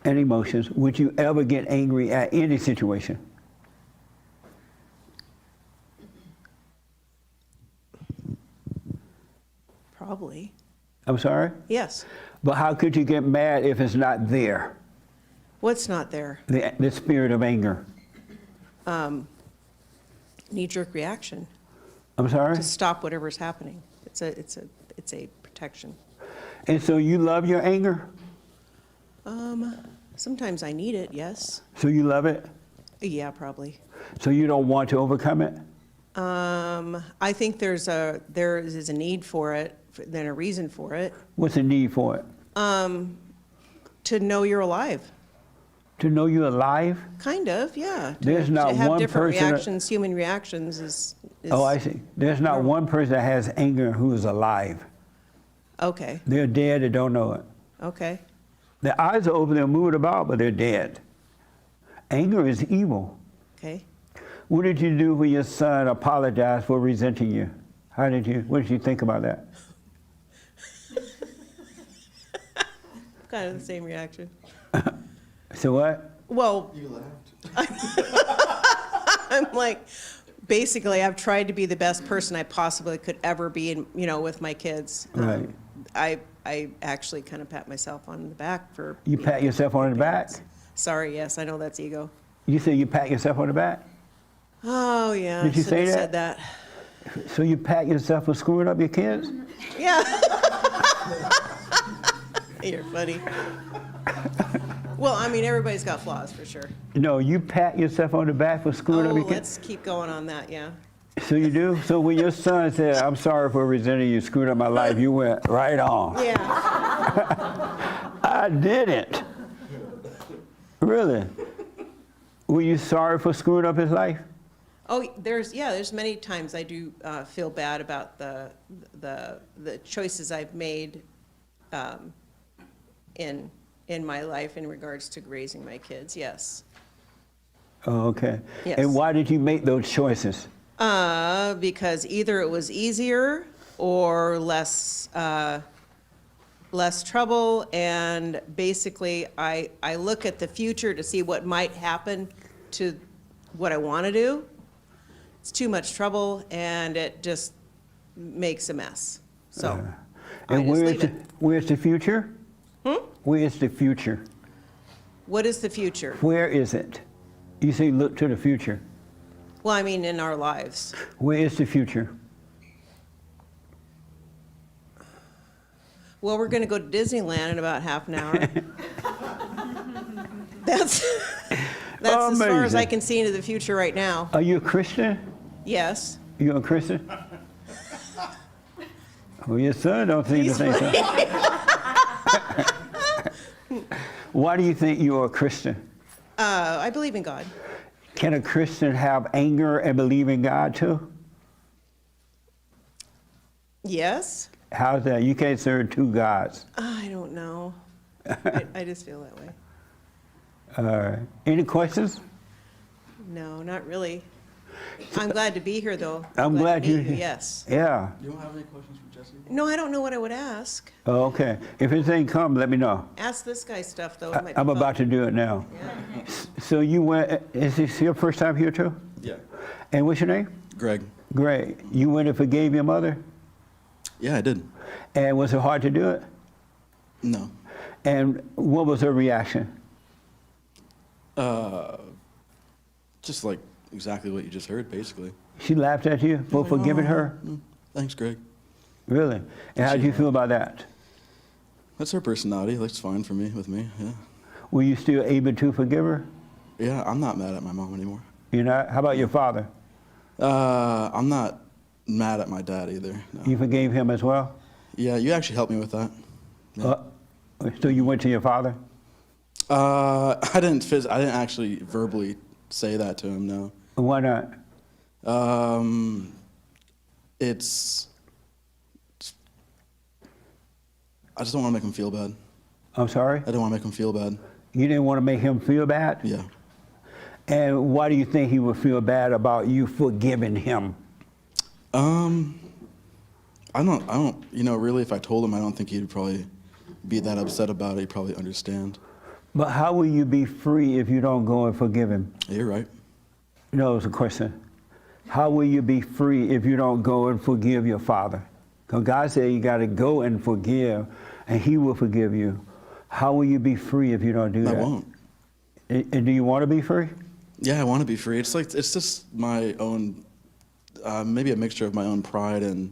and emotions, would you ever get angry at any situation? Probably. I'm sorry? Yes. But how could you get mad if it's not there, What's not there? the spirit of anger? Knee-jerk reaction I'm sorry? to stop whatever's happening. It's a protection. And so you love your anger? Sometimes I need it, yes. So you love it? Yeah, probably. So you don't want to overcome it? I think there is a need for it, then a reason for it, What's the need for it? to know you're alive. To know you're alive? Kind of, yeah. There's not to have one different person that- reactions, human reactions is Oh, I see. There's not one person that has anger who is alive. Okay, They're dead and don't know it. okay. Their eyes are open, they're moving about, but they're dead. Anger is evil. Okay. What did you do when your son apologized for resenting you? What did you think about that? Kind of the same reaction. So what? Well, You laughed. I'm like, basically, I've tried to be the best person I possibly could ever be, in, with my kids. Right. I actually kind of pat myself on the back for. You pat yourself on the back? Sorry, yes, I know that's ego. You say you pat yourself on the back? Oh, yeah. Did you I shouldn't say have that? said that. So you pat yourself for screwing up your kids? Yeah. You're funny. Well, I mean, everybody's got flaws for sure. No, you pat yourself on the back for screwing Oh, up your kids? let's keep going on that, yeah. So you do? So when your son said, I'm sorry for resenting you, screwed up my life, you went right on. Yeah. I didn't. Really? Were you sorry for screwing up his life? Oh, there's many times I do feel bad about the choices I've made in my life in regards to raising my kids, yes. Oh, okay. Yes. And why did you make those choices? Because either it was easier or less trouble, and basically I look at the future to see what might happen to what I want to do. It's too much trouble, and it just makes a mess. So I And just leave it. where's the future? Where is the future? What is the future? Where is it? You say look to the future. Well, I mean, in our lives. Where is the future? Well, we're going to go to Disneyland in about half an hour. That's as far as I Amazing. can see into the future right now. Are you a Christian? Yes. You a Christian? Well, your son don't seem to He's think so. Why do you think you're a Christian? I believe in God. Can a Christian have anger and believe in God too? Yes. How's that? You can't serve two gods. I don't know. I just feel that way. All right. Any questions? No, not really. I'm glad to be here, though. I'm glad to you. meet Yes. Yeah. You don't have any questions for Jesse? No, I don't know what I would ask. Oh, okay. If anything comes, let me know. Ask this guy stuff, though. It might be I'm fun. about to do it now. Yeah. So you went, is this your first time here too? Yeah. And what's your name? Greg? Greg. You went and forgave your mother? Yeah, I did. And was it hard to do it? No. And what was her reaction? Just like exactly what you just heard, basically. She laughed at you for forgiving her? Thanks, Greg. Really? And how did you feel about that? That's her personality. That's fine for me, with me, yeah. Were you still able to forgive her? Yeah, I'm not mad at my mom anymore. You know, how about your father? I'm not mad at my dad either, no. You forgave him as well? Yeah, you actually helped me with that. Yeah. So you went to your father? I didn't actually verbally say that to him, no. Why not? I just don't want to make him feel bad. I'm sorry? I don't want to make him feel bad. You didn't want to make him feel bad? Yeah. And why do you think he would feel bad about you forgiving him? I don't, really, if I told him, I don't think he'd probably be that upset about it. He'd probably understand. But how will you be free if you don't go and forgive him? Yeah, you're right. No, it's a question. How will you be free if you don't go and forgive your father? Because God said you got to go and forgive, and he will forgive you. How will you be free if you don't do that? I won't. And do you want to be free? Yeah, I want to be free. It's just my own, maybe a mixture of my own pride and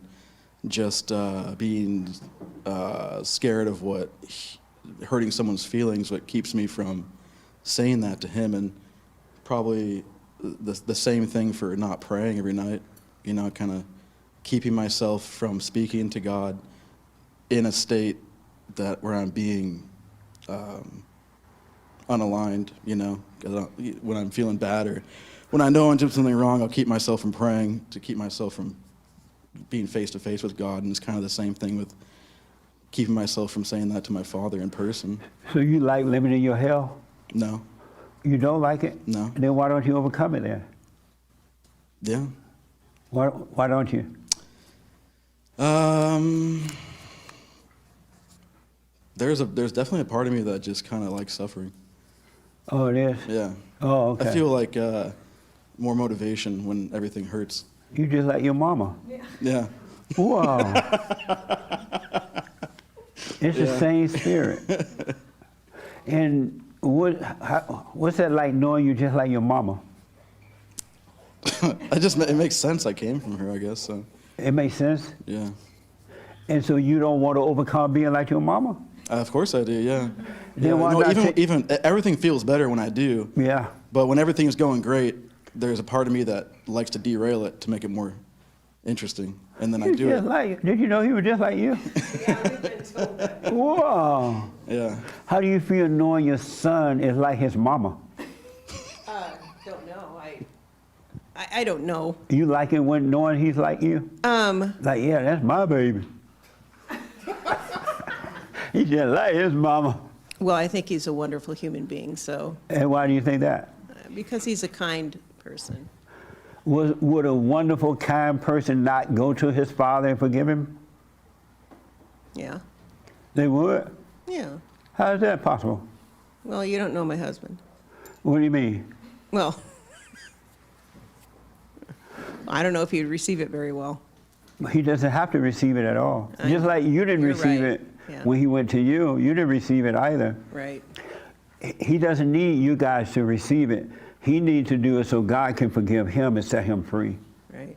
just being scared of hurting someone's feelings, what keeps me from saying that to him, and probably the same thing for not praying every night, kind of keeping myself from speaking to God in a state where I'm being unaligned, 'cause when I'm feeling bad or when I know I'm doing something wrong, I'll keep myself from praying to keep myself from being face to face with God, and it's kind of the same thing with keeping myself from saying that to my father in person. So you like living in your hell? No. You don't like it? No. Then why don't you overcome it then? Yeah. Why don't you? There's definitely a part of me that just kind of likes suffering. Oh, it is? Yeah. Oh, okay. I feel like more motivation when everything hurts. You just like your mama. Yeah. Wow. It's the Yeah. same spirit. And what's that like knowing you just like your mama? It makes sense. I came from her, I guess. So It makes sense? yeah. And so you don't want to overcome being like your mama? Of course I do. Yeah. Then Yeah, why no, not even take- even everything feels better when I do. Yeah. But when everything's going great, there's a part of me that likes to derail it to make it more interesting, and then I do it. Did you know he was just like you? Wow. Yeah. How do you feel knowing your son is like his mama? Don't know, I don't know. You like it when knowing he's like you? Like, yeah, that's my baby. He just like his mama. Well, I think he's a wonderful human being, so, And why do you think that? because he's a kind person. Would a wonderful, kind person not go to his father and forgive him? Yeah, They would? yeah. How is that possible? Well, you don't know my husband. What do you mean? Well, I don't know if he'd receive it very well. He doesn't have to receive it at all. Just like you didn't You're receive right. it Yeah. when he went to you. You didn't receive it either. Right. He doesn't need you guys to receive it. He needs to do it so God can forgive him and set him free. Right.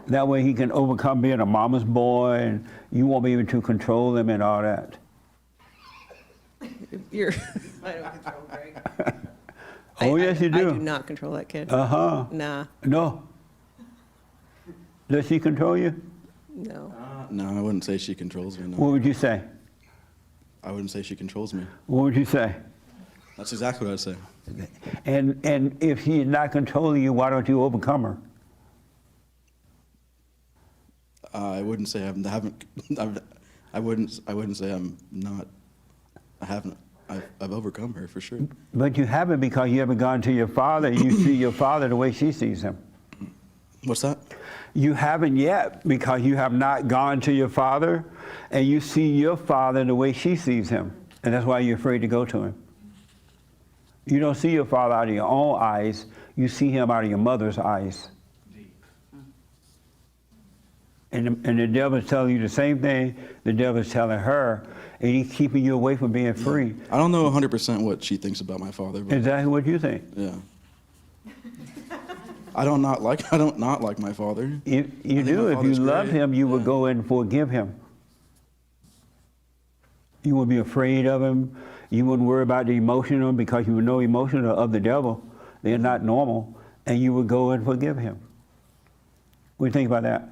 That way he can overcome being a mama's boy and you won't be able to control him and all that. You're, I don't control Greg. Oh, yes, you do. I do not control that kid. Uh-huh. Nah, No. Does she control you? no. No, I wouldn't say she controls me. No. What would you say? I wouldn't say she controls me. What would you say? That's exactly what I'd say. And if she's not controlling you, why don't you overcome her? I wouldn't say I haven't. I wouldn't say I'm not. I haven't. I've overcome her for sure. But you haven't because you haven't gone to your father and you see your father the way she sees him. What's that? You haven't yet because you have not gone to your father and you see your father the way she sees him. And that's why you're afraid to go to him. You don't see your father out of your own eyes. You see him out of your mother's eyes. And the devil's telling you the same thing the devil's telling her, and he's keeping you away from being free. I don't know 100% what she thinks about my father, but Exactly what you think. yeah. I don't not like my father. If you think do, my if you father's love great. him, you would Yeah. go and forgive him. You wouldn't be afraid of him. You wouldn't worry about the emotional because you would know emotions are of the devil. They're not normal. And you would go and forgive him. What do you think about that?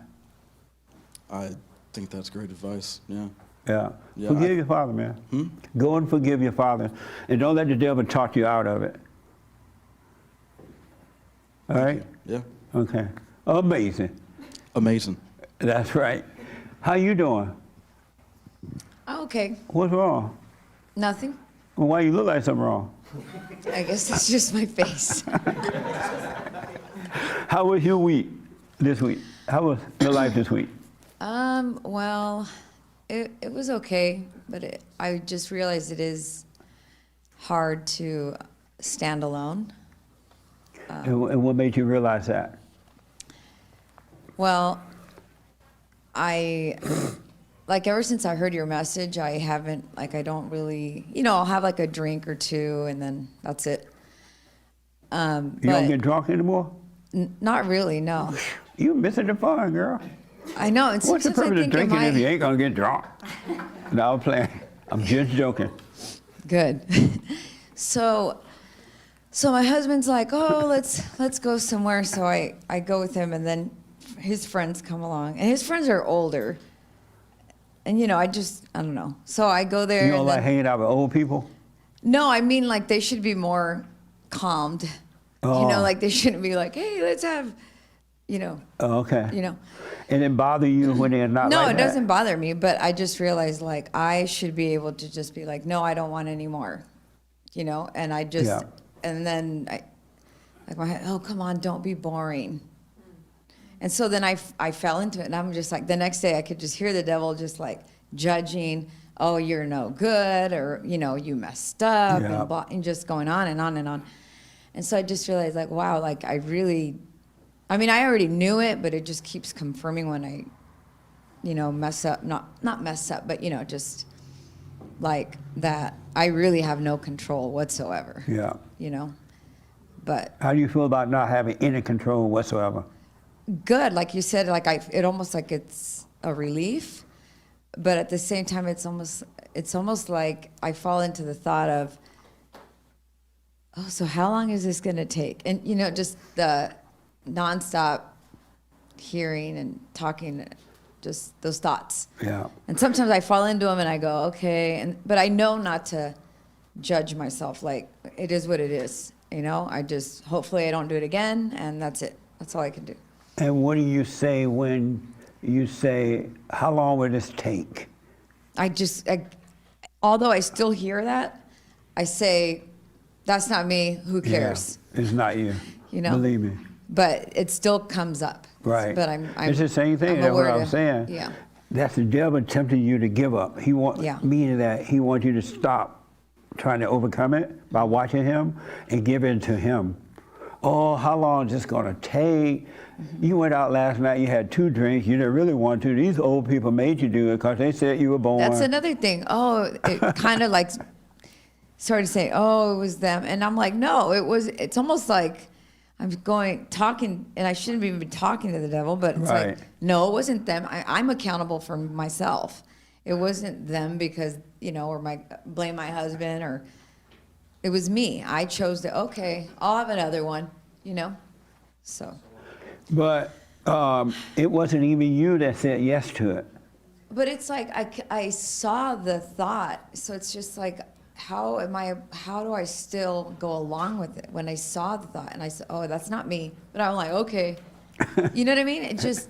I think that's great advice. Yeah. Yeah. Yeah, Forgive I- your father, man. Go and forgive your father. And don't let the devil talk you out of it. All right? Yeah. Okay. Amazing. Amazing. That's right. How you doing? Okay, What's wrong? nothing. Well, why you look like something wrong? I guess that's just my face. How was your week this week? How was your life this week? Well, it was okay, but I just realized it is hard to stand alone. And what made you realize that? Well, ever since I heard your message, I don't really, I'll have like a drink or two and then that's it. You don't But get drunk anymore? not really, no. You missing the fun, girl. I know. And What's the sometimes I purpose of think drinking if you ain't gonna get drunk? No, I'm playing. I'm just joking. Good. So my husband's like, oh, let's go somewhere. So I go with him, and then his friends come along, and his friends are older. And I don't know. So I go there. You don't and like then, hanging out with old people? no, I mean like they should be more calmed. Oh. Like they shouldn't be like, hey, let's have, Oh, okay. you know. And it bother you when they're not No, like it that? doesn't bother me, but I just realized like I should be able to just be like, no, I don't want any more, and I just, Yeah. and then my head, oh, come on, don't be boring. And so then I fell into it, and I'm just like, the next day I could just hear the devil just like judging, oh, you're no good, or, you messed up, Yeah. and, blah, and just going on and on and on. And so I just realized, like, wow, like, I already knew it, but it just keeps confirming when I, mess up, not mess up, but, just like that I really have no control whatsoever, Yeah. But How do you feel about not having any control whatsoever? good, like you said, like it almost like it's a relief, but at the same time, it's almost like I fall into the thought of, oh, so how long is this going to take? And, just the nonstop hearing and talking, just those thoughts. Yeah. And sometimes I fall into them and I go, okay, but I know not to judge myself. Like, it is what it is, hopefully I don't do it again, and that's it. That's all I can do. And what do you say when you say, how long will this take? Although I still hear that, I say, that's not me, who cares? Yeah, it's not you. Believe me. But it still comes up. Right. But I'm it's the same thing. I'm That's what aware I'm saying. Yeah. That's the devil tempting you to give up. He wants Yeah. meaning that he wants you to stop trying to overcome it by watching him and give in to him. Oh, how long is this going to take? Mm-hmm. You went out last night, you had 2 drinks, you didn't really want to. These old people made you do it because they said you were born. That's another thing. Oh, it kind of like started to say, oh, it was them. And I'm like, no, it's almost like I'm talking, and I shouldn't even be talking to the devil, but it's Right. like, no, it wasn't them. I'm accountable for myself. It wasn't them because, or blame my husband, or it was me. I chose to, okay, I'll have another one, so. But it wasn't even you that said yes to it. But it's like I saw the thought, so it's just like, how do I still go along with it when I saw the thought and I said, oh, that's not me, but I'm like, okay, you know what I mean? It just,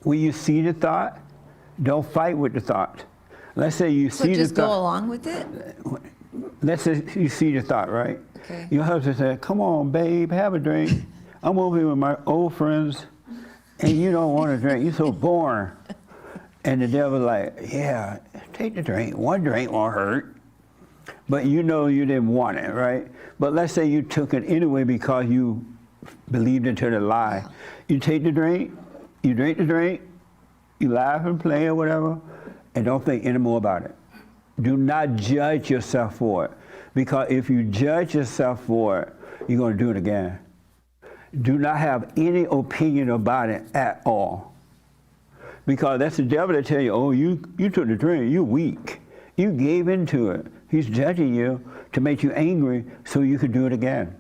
When you see the thought, don't fight with the thought. Let's say you so see the just go thought. along with it. Let's say you see the thought, right? Okay. Your husband said, come on, babe, have a drink. I'm over here with my old friends, and you don't want to drink. You're so boring. And the devil's like, yeah, take the drink. 1 drink won't hurt. But you didn't want it, right? But let's say you took it anyway because you believed into the lie. You take the drink, you drink the drink, you laugh and play or whatever, and don't think any more about it. Do not judge yourself for it. Because if you judge yourself for it, you're going to do it again. Do not have any opinion about it at all. Because that's the devil that tell you, oh, you took the drink, you're weak. You gave into it. He's judging you to make you angry so you could do it again.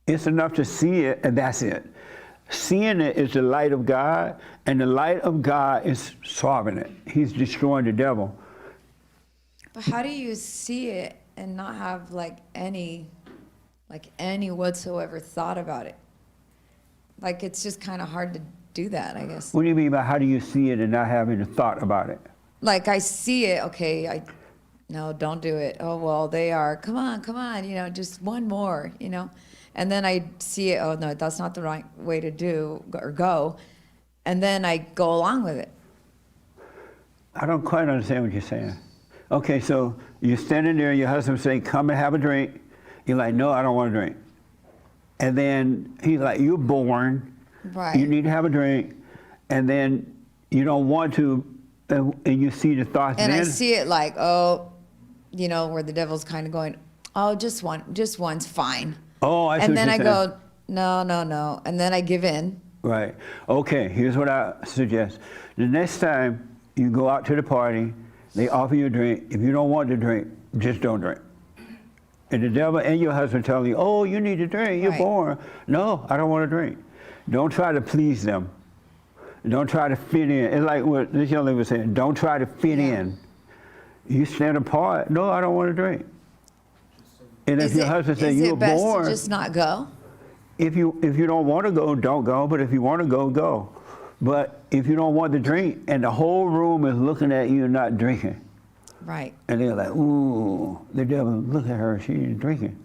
It's enough to see it, and that's it. Seeing it is the light of God, and the light of God is solving it. He's destroying the devil. But how do you see it and not have any whatsoever thought about it? Like, it's just kind of hard to do that, I guess. What do you mean by how do you see it and not having a thought about it? Like, I see it, okay, no, don't do it. Oh, well, they are, come on, just one more, And then I see it, oh, no, that's not the right way to do or go. And then I go along with it. I don't quite understand what you're saying. Okay, so you're standing there, your husband saying, come and have a drink. You're like, no, I don't want to drink. And then he's like, you're born. Right. You need to have a drink. And then you don't want to, and you see the thoughts. And then, I see it like, oh, where the devil's kind of going, oh, just one's fine. Oh, I see And what then you're I saying. go, no. And then I give in. Right. Okay, here's what I suggest. The next time you go out to the party, they offer you a drink. If you don't want to drink, just don't drink. And the devil and your husband tell you, oh, you need to drink, you're Right. born. No, I don't want to drink. Don't try to please them. Don't try to fit in. It's like what this young lady was saying, don't try to fit in. You stand apart. No, I don't want to drink. And if your husband says you were best born, to just not go? if you don't want to go, don't go. But if you want to go, go. But if you don't want to drink, and the whole room is looking at you not drinking, Right. and they're like, ooh, the devil, look at her, she's drinking.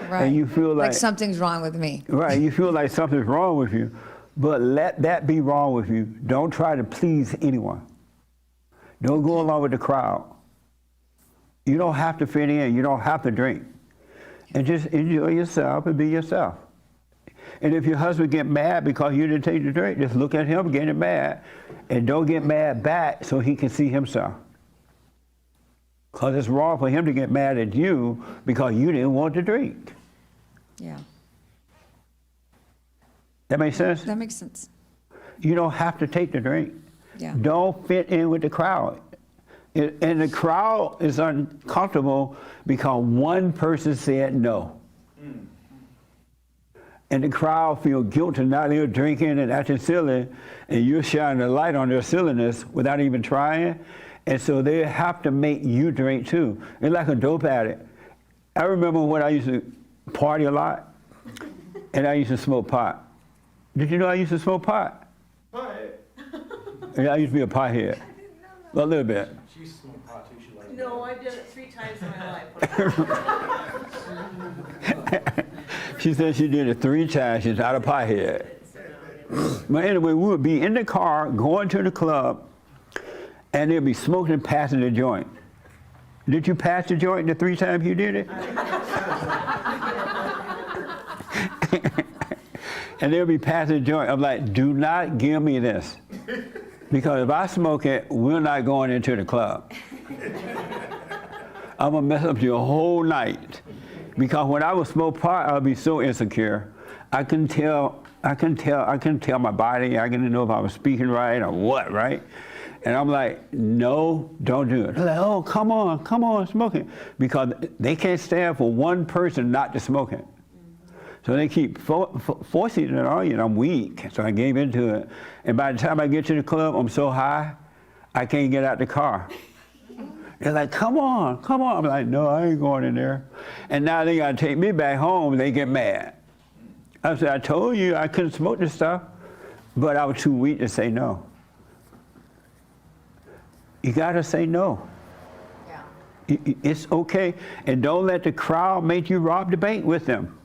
Right. And you feel like something's wrong with me. right, you feel like something's wrong with you. But let that be wrong with you. Don't try to please anyone. Don't go along with the crowd. You don't have to fit in. You don't have to drink. And just enjoy yourself and be yourself. And if your husband get mad because you didn't take the drink, just look at him getting mad and don't get mad back so he can see himself. Because it's wrong for him to get mad at you because you didn't want to drink. Yeah. That makes sense? That makes sense. You don't have to take the drink. Yeah. Don't fit in with the crowd. And the crowd is uncomfortable because one person said no. And the crowd feel guilt and not even drinking and acting silly, and you're shining a light on their silliness without even trying. And so they have to make you drink too. It's like a dope addict. I remember when I used to party a lot, and I used to smoke pot. Did you know I used to smoke pot? Yeah, I used to be a pothead. A little bit. She used to smoke pot too. She liked it. No, I did it 3 times in my life. She said she did it 3 times. She's not a pothead. But anyway, we would be in the car going to the club, and they'd be smoking and passing the joint. Did you pass the joint the 3 times you did it? And they'll be passing the joint. I'm like, do not give me this. Because if I smoke it, we're not going into the club. I'm gonna mess up your whole night. Because when I would smoke pot, I'd be so insecure. I couldn't tell my body. I didn't know if I was speaking right or what, right? And I'm like, no, don't do it. They're like, oh, come on, smoke it. Because they can't stand for one person not to smoke it. So they keep forcing it on you, and I'm weak. So I gave into it. And by the time I get to the club, I'm so high, I can't get out the car. They're like, come on. I'm like, no, I ain't going in there. And now they gotta take me back home, and they get mad. I said, I told you I couldn't smoke this stuff, but I was too weak to say no. You gotta say no. Yeah. It's okay, and don't let the crowd make you rob the bank with them.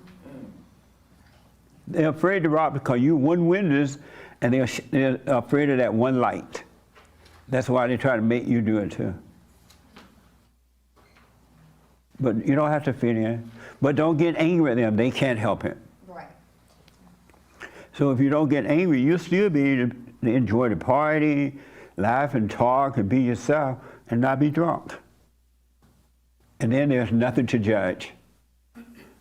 They're afraid to rob because you one windows, and they're afraid of that one light. That's why they try to make you do it too. But you don't have to fit in. But don't get angry at them. They can't help it. Right. So if you don't get angry, you'll still be able to enjoy the party, laugh and talk and be yourself and not be drunk. And then there's nothing to judge.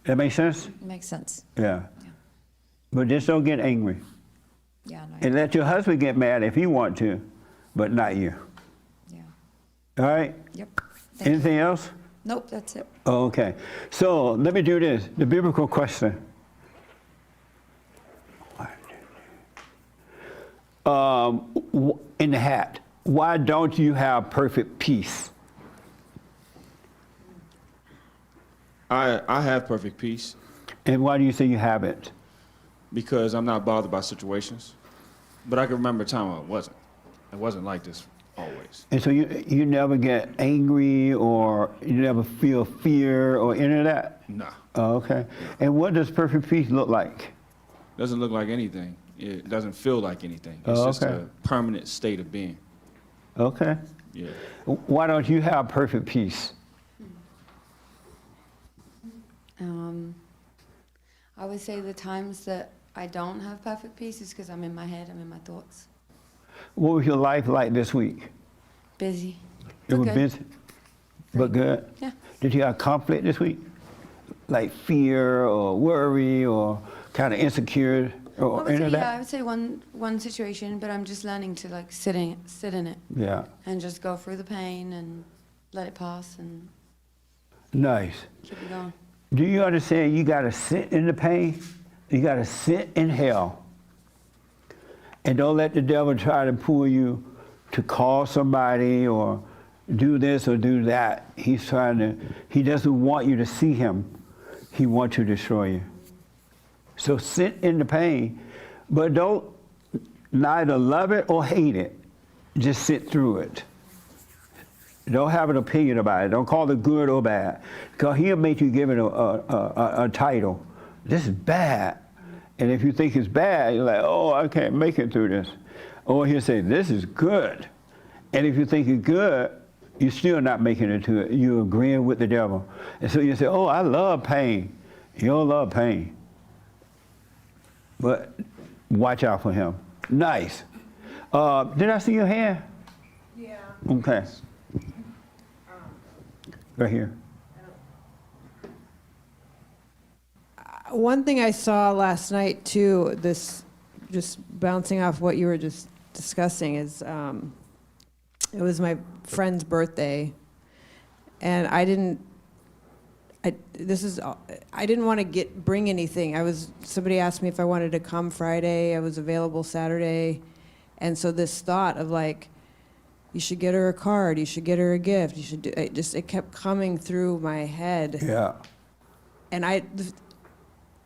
That make sense? Makes sense. Yeah. But just don't get angry. Yeah. No, And let your husband get mad if he want to, but not you. yeah. All right? Yep. Thank you. Anything else? Nope, that's it. Okay. So let me do this. The biblical question. In the hat, why don't you have perfect peace? I have perfect peace And why do you say you have it? because I'm not bothered by situations. But I can remember a time I wasn't. It wasn't like this always. And so you never get angry or you never feel fear or any of that? Nah. Oh, okay. And what does perfect peace look like? Doesn't look like anything. It doesn't feel like anything. It's Oh, just okay. a permanent state of being. Okay. Yeah. Why don't you have perfect peace? I would say the times that I don't have perfect peace is because I'm in my head, I'm in my thoughts. What was your life like this week? Busy. It was Okay. busy, but good? Yeah. Did you have conflict this week? Like fear or worry or kind of insecure I or would any say, of yeah, I that? would say one situation, but I'm just learning to like sit in it Yeah. and just go through the pain and let it pass and Nice. keep it going. Do you understand you got to sit in the pain? You got to sit in hell. And don't let the devil try to pull you to call somebody or do this or do that. He doesn't want you to see him. He wants to destroy you. So sit in the pain, but don't neither love it or hate it. Just sit through it. Don't have an opinion about it. Don't call it good or bad. Because he'll make you give it a title. This is bad. And if you think it's bad, you're like, oh, I can't make it through this. Or he'll say, this is good. And if you think it's good, you're still not making it to it. You're agreeing with the devil. And so you say, oh, I love pain. You don't love pain. But watch out for him. Nice. Did I see your hand? Yeah. Okay. Right here. One thing I saw last night too, this just bouncing off what you were just discussing, is it was my friend's birthday, and I didn't want to bring anything. Somebody asked me if I wanted to come Friday. I was available Saturday, and so this thought of like, you should get her a card, you should get her a gift, you should do, it kept coming through my head. Yeah. And I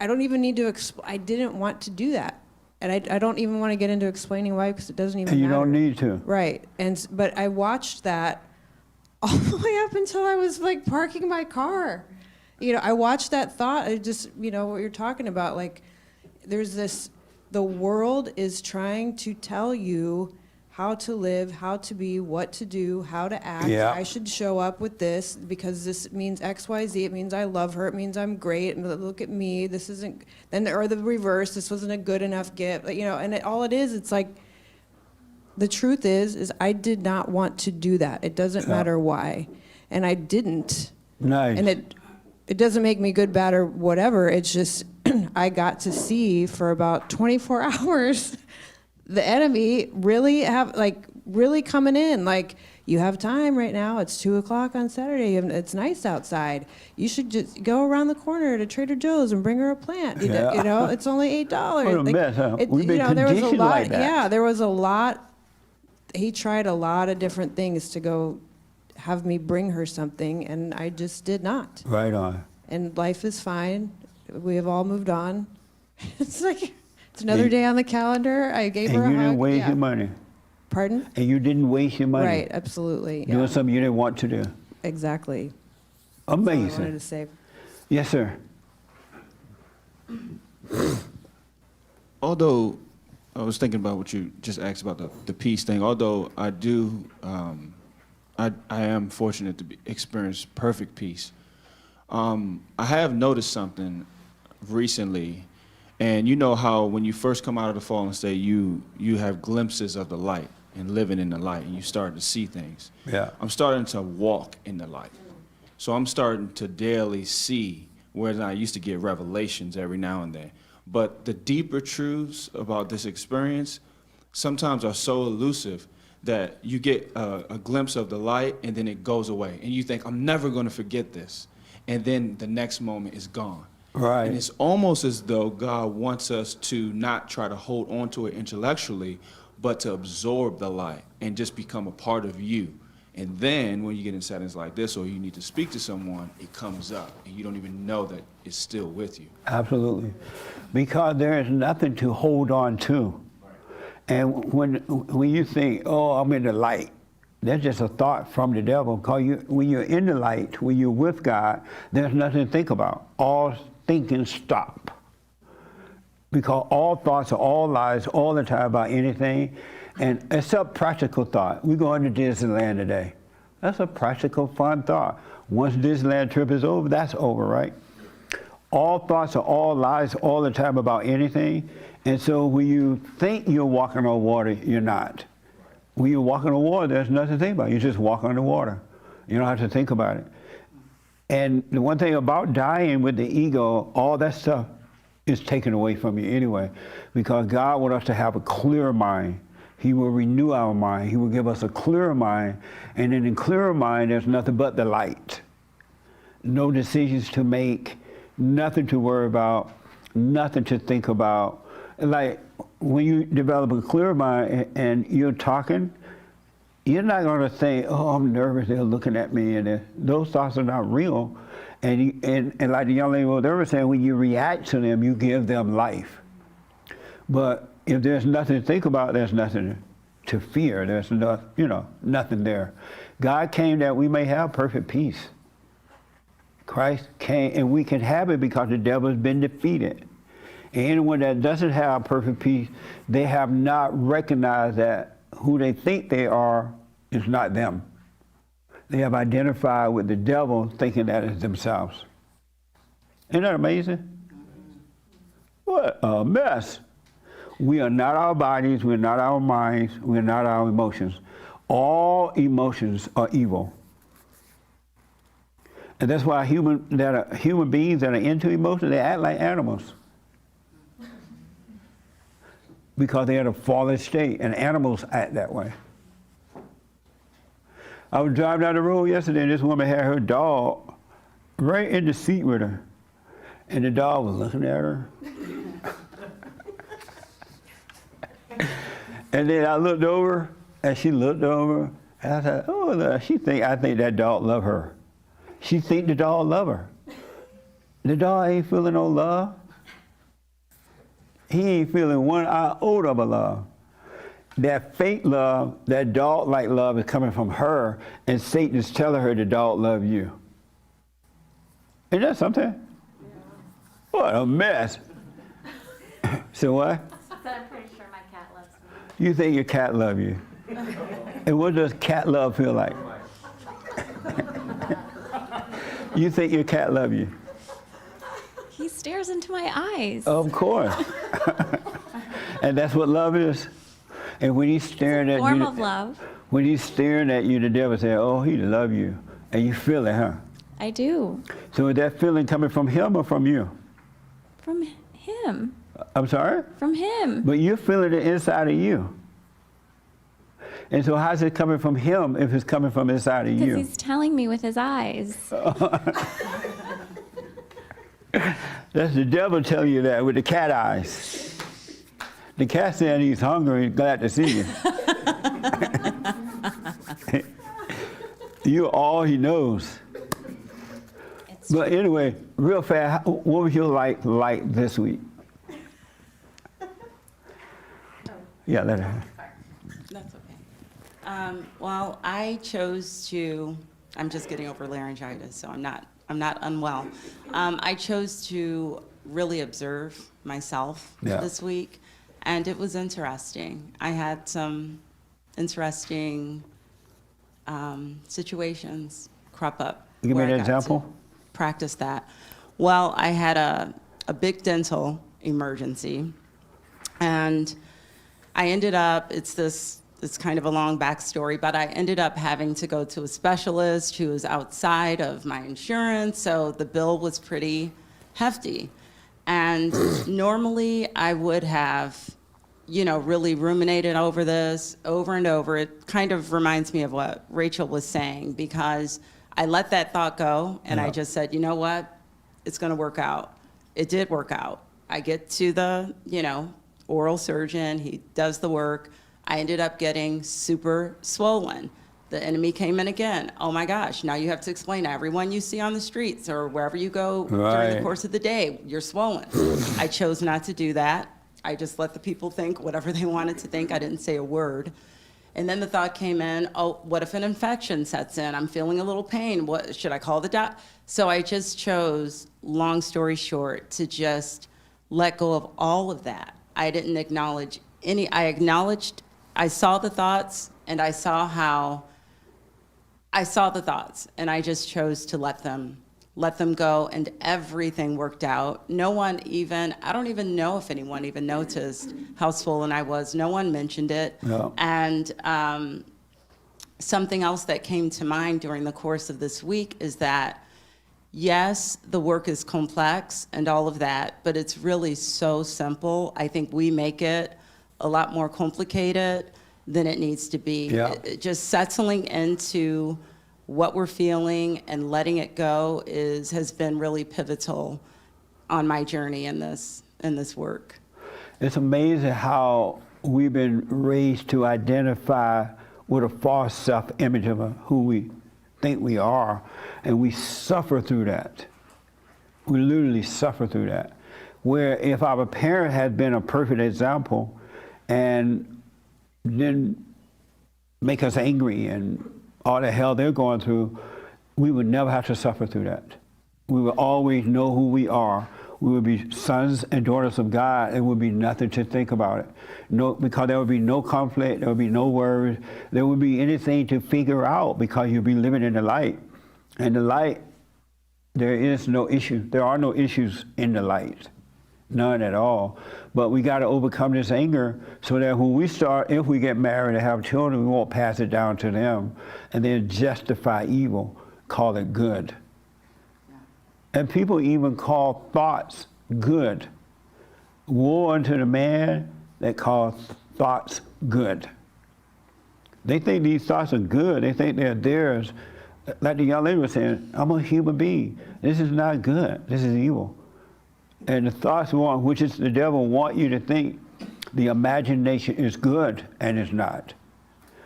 don't even need to I didn't want to do that. And I don't even want to get into explaining why, because it doesn't even And you matter. don't need to. Right. But I watched that all the way up until I was like parking my car. I watched that thought. I just, what you're talking about, like, there's this, the world is trying to tell you how to live, how to be, what to do, how to act. Yeah. I should show up with this because this means X, Y, Z. It means I love her. It means I'm great. And look at me. This isn't, or the reverse. This wasn't a good enough gift. And all it is, it's like, the truth is I did not want to do that. It doesn't matter why. And I didn't. Nice. And it doesn't make me good, bad, or whatever. It's just, I got to see for about 24 hours the enemy really coming in. Like, you have time right now. It's 2:00 on Saturday. And it's nice outside. You should just go around the corner to Trader Joe's and bring her a plant. Yeah. It's only $8. What a mess, huh? We've been there was a conditioned lot. like that. Yeah, there was a lot. He tried a lot of different things to go have me bring her something, and I just did not. Right on. And life is fine. We have all moved on. It's like, it's another day on the calendar. I gave her a hug. And you didn't waste Yeah. your money. Pardon? And you didn't waste your money. Right, absolutely. Doing Yeah. something you didn't want to do. Exactly. That's all I wanted Amazing. to say. Yes, sir. Although I was thinking about what you just asked about the peace thing, although I do, I am fortunate to experience perfect peace. I have noticed something recently, and you know how when you first come out of the fallen state, you have glimpses of the light and living in the light, and you start to see things. Yeah. I'm starting to walk in the light. So I'm starting to daily see, whereas I used to get revelations every now and then. But the deeper truths about this experience sometimes are so elusive that you get a glimpse of the light and then it goes away. And you think, I'm never going to forget this. And then the next moment is gone. Right. And it's almost as though God wants us to not try to hold on to it intellectually, but to absorb the light and just become a part of you. And then when you get in settings like this, or you need to speak to someone, it comes up and you don't even know that it's still with you. Absolutely. Because there is nothing to hold on to. And when you think, oh, I'm in the light, that's just a thought from the devil. Because when you're in the light, when you're with God, there's nothing to think about. All thinking stop. Because all thoughts are all lies all the time about anything. And except practical thought. We're going to Disneyland today. That's a practical, fun thought. Once Disneyland trip is over, that's over, right? All thoughts are all lies all the time about anything. And so when you think you're walking on water, you're not. When you're walking on water, there's nothing to think about. You just walk on the water. You don't have to think about it. And the one thing about dying with the ego, all that stuff is taken away from you anyway, because God wants us to have a clear mind. He will renew our mind. He will give us a clear mind. And in a clear mind, there's nothing but the light. No decisions to make, nothing to worry about, nothing to think about. Like when you develop a clear mind and you're talking, you're not going to think, oh, I'm nervous, they're looking at me. And those thoughts are not real. And like the young lady was saying, when you react to them, you give them life. But if there's nothing to think about, there's nothing to fear. There's nothing there. God came that we may have perfect peace. Christ came, and we can have it because the devil has been defeated. And anyone that doesn't have perfect peace, they have not recognized that who they think they are It's not them. They have identified with the devil thinking that is themselves. Isn't that amazing? What a mess. We are not our bodies, we're not our minds, we're not our emotions. All emotions are evil. And that's why human beings that are into emotions, they act like animals. Because they're in a fallen state, and animals act that way. I was driving down the road yesterday, and this woman had her dog right in the seat with her. And the dog was looking at her. And then I looked over, and she looked over, and I said, oh, look, I think that dog love her. She think the dog love her. The dog ain't feeling no love. He ain't feeling one iota of a love. That fake love, that dog-like love is coming from her, and Satan is telling her the dog love you. Isn't that something? Yeah. What a mess. So what? I'm pretty sure my cat loves me. You think your cat love you. And what does cat love feel like? You think your cat love you. He stares into my eyes. Of course. And that's what love is. And when he's staring at you, Form of love. when he's staring at you, the devil says, oh, he love you. And you feel it, huh? I do. So is that feeling coming from him or from you? From him. I'm sorry? From him. But you're feeling it inside of you. And so how's it coming from him if it's coming from inside of Because you? he's telling me with his eyes. That's the devil telling you that with the cat eyes. The cat saying he's hungry and glad to see you. You're all he knows. But anyway, real fast, what was your life like this week? Yeah, let her. That's okay. Well, I chose to, I'm just getting over laryngitis, so I'm not unwell. I chose to really observe myself this week, and it was interesting. I had some interesting situations crop up. Give me an example. Practice that. Well, I had a big dental emergency, and I ended up, it's kind of a long backstory, but I ended up having to go to a specialist who was outside of my insurance, so the bill was pretty hefty. And normally I would have, really ruminated over this over and over. It kind of reminds me of what Rachel was saying, because I let that thought go, and I just said, you know what, it's gonna work out. It did work out. I get to the, oral surgeon, he does the work. I ended up getting super swollen. The enemy came in again. Oh my gosh, now you have to explain to everyone you see on the streets or wherever you go during the course of the day, you're swollen. I chose not to do that. I just let the people think whatever they wanted to think. I didn't say a word. And then the thought came in, oh, what if an infection sets in? I'm feeling a little pain. What should I call the doc? So I just chose, long story short, to just let go of all of that. I didn't acknowledge I saw the thoughts, and I saw the thoughts, and I just chose to let them go, and everything worked out. I don't even know if anyone even noticed how swollen I was. No one mentioned it. No. And something else that came to mind during the course of this week is that, yes, the work is complex and all of that, but it's really so simple. I think we make it a lot more complicated than it needs to be. Yeah. Just settling into what we're feeling and letting it go has been really pivotal on my journey in this work. It's amazing how we've been raised to identify with a false self-image of who we think we are, and we suffer through that. We literally suffer through that. Where if our parent had been a perfect example and didn't make us angry and all the hell they're going through, we would never have to suffer through that. We will always know who we are. We would be sons and daughters of God. There would be nothing to think about it. No, because there would be no conflict, there would be no worries, there would be anything to figure out because you'd be living in the light. And the light, there is no issue. There are no issues in the light. None at all. But we got to overcome this anger so that when we start, if we get married and have children, we won't pass it down to them and then justify evil, call it good. And people even call thoughts good. Woe unto the man that calls thoughts good. They think these thoughts are good. They think they're theirs. Like the young lady was saying, I'm a human being. This is not good. This is evil. And the thoughts want, which is the devil, want you to think the imagination is good, and it's not.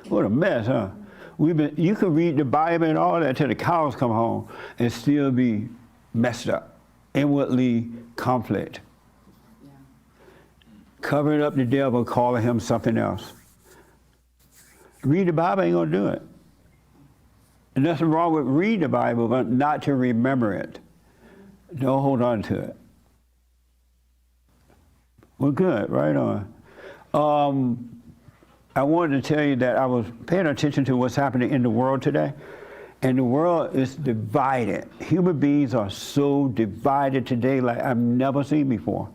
What a mess, huh? You can read the Bible and all that till the cows come home and still be messed up, inwardly conflict. Yeah. Covering up the devil, calling him something else. Read the Bible ain't gonna do it. And nothing wrong with read the Bible, but not to remember it. Don't hold on to it. Well, good, right on. I wanted to tell you that I was paying attention to what's happening in the world today. And the world is divided. Human beings are so divided today like I've never seen before.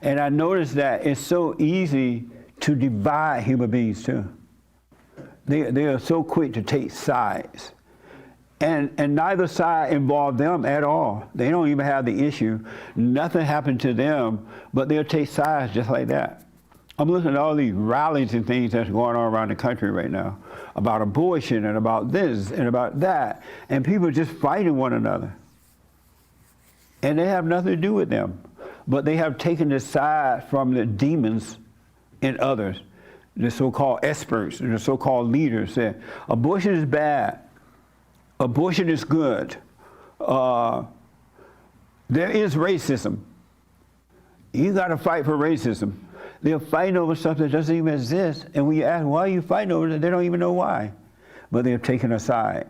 And I noticed that it's so easy to divide human beings too. They are so quick to take sides. And neither side involved them at all. They don't even have the issue. Nothing happened to them, but they'll take sides just like that. I'm looking at all these rallies and things that's going on around the country right now about abortion and about this and about that, and people are just fighting one another. And they have nothing to do with them, but they have taken the side from the demons in others, the so-called experts and the so-called leaders say, abortion is bad, abortion is good, there is racism. You got to fight for racism. They're fighting over something that doesn't even exist. And when you ask, why are you fighting over it? They don't even know why. But they're taking a side.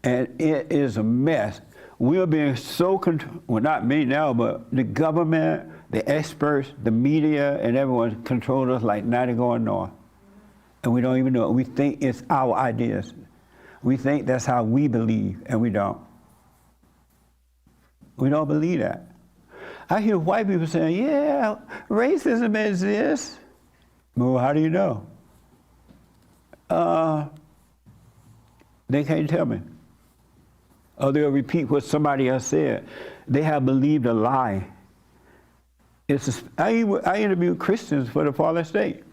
And it is a mess. We are being so, well, not me now, but the government, the experts, the media, and everyone controls us like night going north. And we don't even know it. We think it's our ideas. We think that's how we believe, and we don't. We don't believe that. I hear white people saying, yeah, racism exists. Well, how do you know? They can't tell me. Or they'll repeat what somebody else said. They have believed a lie. I interviewed Christians for the Father State.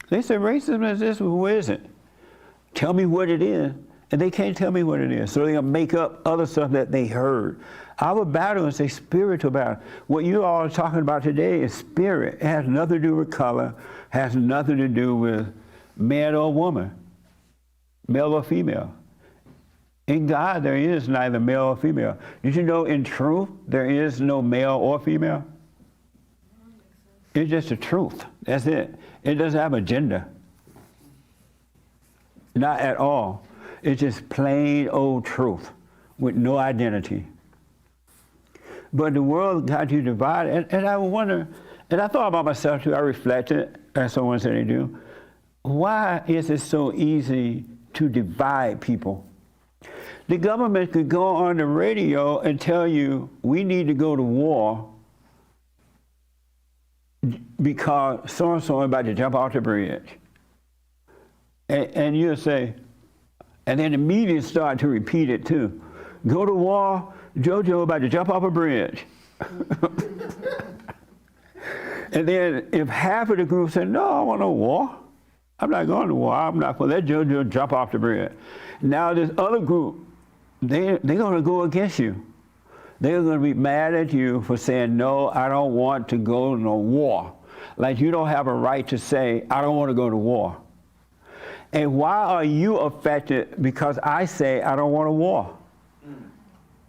They said racism exists, well, where is it? Tell me what it is. And they can't tell me what it is. So they'll make up other stuff that they heard. Our battle is a spiritual battle. What you all are talking about today is spirit. It has nothing to do with color, has nothing to do with man or woman, male or female. In God, there is neither male or female. Did you know in truth, there is no male or female? It's just the truth. That's it. It doesn't have a gender. Not at all. It's just plain old truth with no identity. But the world got you divided. And I wonder, and I thought about myself too, I reflected, as someone said they do, why is it so easy to divide people? The government could go on the radio and tell you, we need to go to war because so-and-so is about to jump off the bridge. And you'll say, and then the media start to repeat it too. Go to war, JoJo about to jump off a bridge. And then if half of the group said, no, I want no war. I'm not going to war. I'm not going to let JoJo jump off the bridge. Now this other group, they're going to go against you. They're going to be mad at you for saying, no, I don't want to go to no war. Like you don't have a right to say, I don't want to go to war. And why are you affected because I say I don't want a war?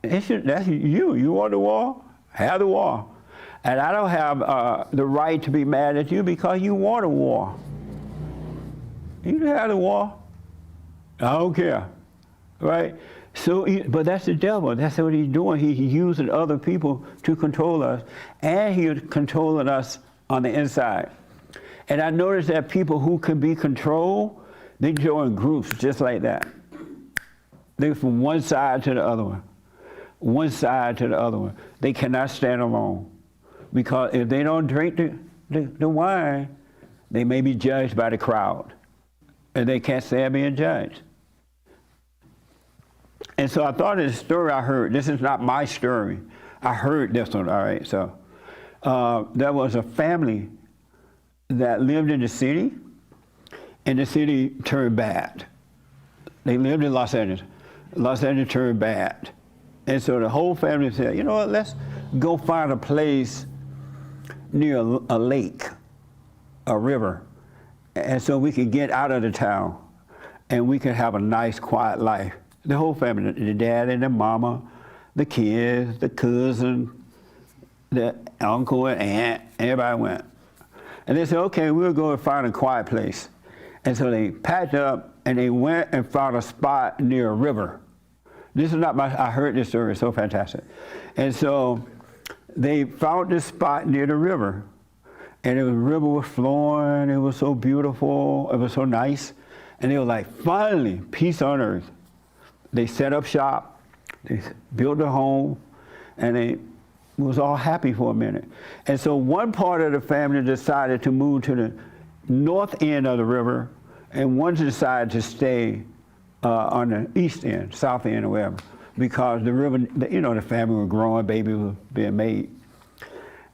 That's you. You want the war? Have the war. And I don't have the right to be mad at you because you want a war. You can have the war. I don't care, right? So, but that's the devil. That's what he's doing. He's using other people to control us, and he's controlling us on the inside. And I noticed that people who can be controlled, they join groups just like that. They're from one side to the other one side to the other one. They cannot stand alone, because if they don't drink the wine, they may be judged by the crowd, and they can't stand being judged. And so I thought of the story I heard. This is not my story. I heard this one, all right? So there was a family that lived in the city, and the city turned bad. They lived in Los Angeles. Los Angeles turned bad. And so the whole family said, you know what, let's go find a place near a lake, a river, and so we could get out of the town and we could have a nice, quiet life. The whole family, the dad and the mama, the kids, the cousin, the uncle and aunt, everybody went. And they said, okay, we'll go and find a quiet place. And so they packed up and they went and found a spot near a river. This is not I heard this story, it's so fantastic. And so they found this spot near the river. And the river was flowing, it was so beautiful, it was so nice. And they were like, finally, peace on earth. They set up shop, they built a home, and they was all happy for a minute. And so one part of the family decided to move to the north end of the river, and one decided to stay on the east end, south end, or wherever, because the river, you know, the family was growing, babies were being made.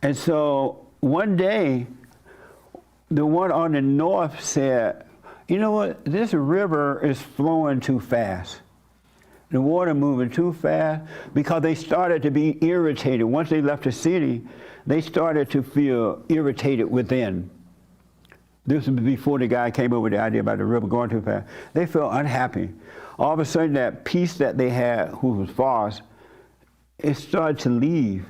And so one day, the one on the north said, you know what, this river is flowing too fast. The water moving too fast, because they started to be irritated. Once they left the city, they started to feel irritated within. This was before the guy came up with the idea about the river going too fast. They felt unhappy. All of a sudden, that peace that they had, who was false, it started to leave.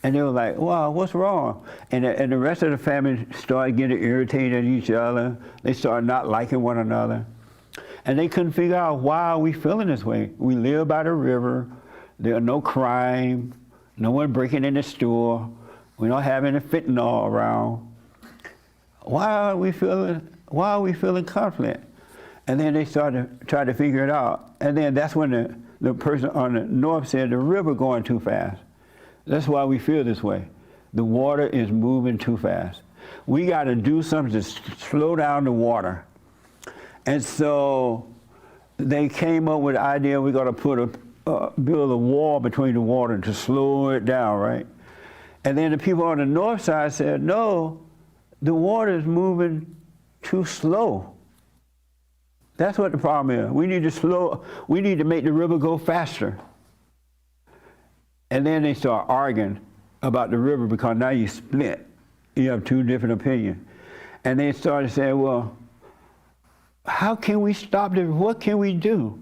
And they were like, wow, what's wrong? And the rest of the family started getting irritated at each other. They started not liking one another. And they couldn't figure out, why are we feeling this way? We live by the river. There's no crime. No one breaking in the store. We don't have any fentanyl around. Why are we feeling conflict? And then they started to try to figure it out. And then that's when the person on the north said, the river going too fast. That's why we feel this way. The water is moving too fast. We got to do something to slow down the water. And so they came up with the idea we're going to build a wall between the water to slow it down, right? And then the people on the north side said, no, the water is moving too slow. That's what the problem is. We need to make the river go faster. And then they start arguing about the river, because now you split. You have two different opinions. And they started saying, well, how can we stop this? What can we do?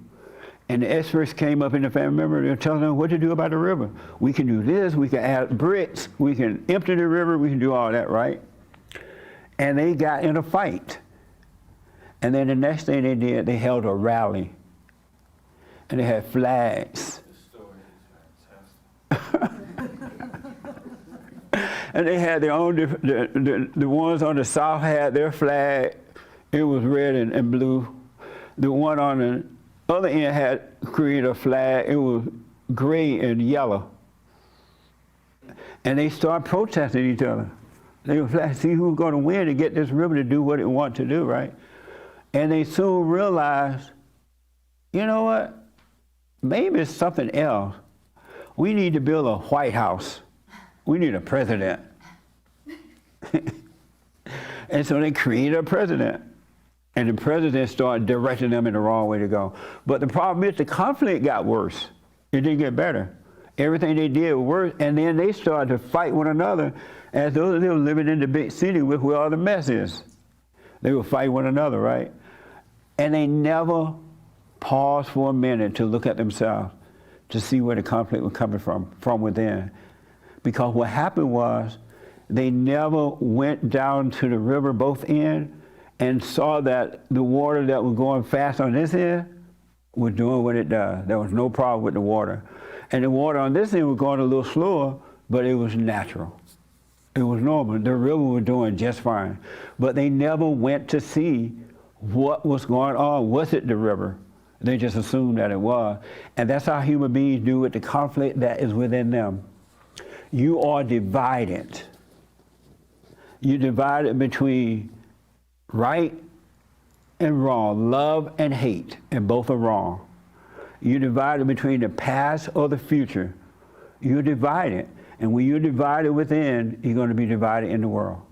And the experts came up in the family member, they're telling them what to do about the river. We can do this, we can add bricks, we can empty the river, we can do all that, right? And they got in a fight. And then the next thing they did, they held a rally. And they had flags. And they had their own, the ones on the south had their flag. It was red and blue. The one on the other end had created a flag. It was gray and yellow. And they started protesting each other. They were see who's going to win to get this river to do what it wants to do, right? And they soon realized, you know what? Maybe it's something else. We need to build a White House. We need a president. And so they created a president. And the president started directing them in the wrong way to go. But the problem is the conflict got worse. It didn't get better. Everything they did was worse. And then they started to fight one another as though they were living in the big city with where all the mess is. They would fight one another, right? And they never paused for a minute to look at themselves to see where the conflict was coming from within. Because what happened was they never went down to the river both ends and saw that the water that was going fast on this end was doing what it does. There was no problem with the water. And the water on this end was going a little slower, but it was natural. It was normal. The river was doing just fine. But they never went to see what was going on. Was it the river? They just assumed that it was. And that's how human beings do with the conflict that is within them. You are divided. You're divided between right and wrong, love and hate, and both are wrong. You're divided between the past or the future. You're divided. And when you're divided within, you're going to be divided in the world.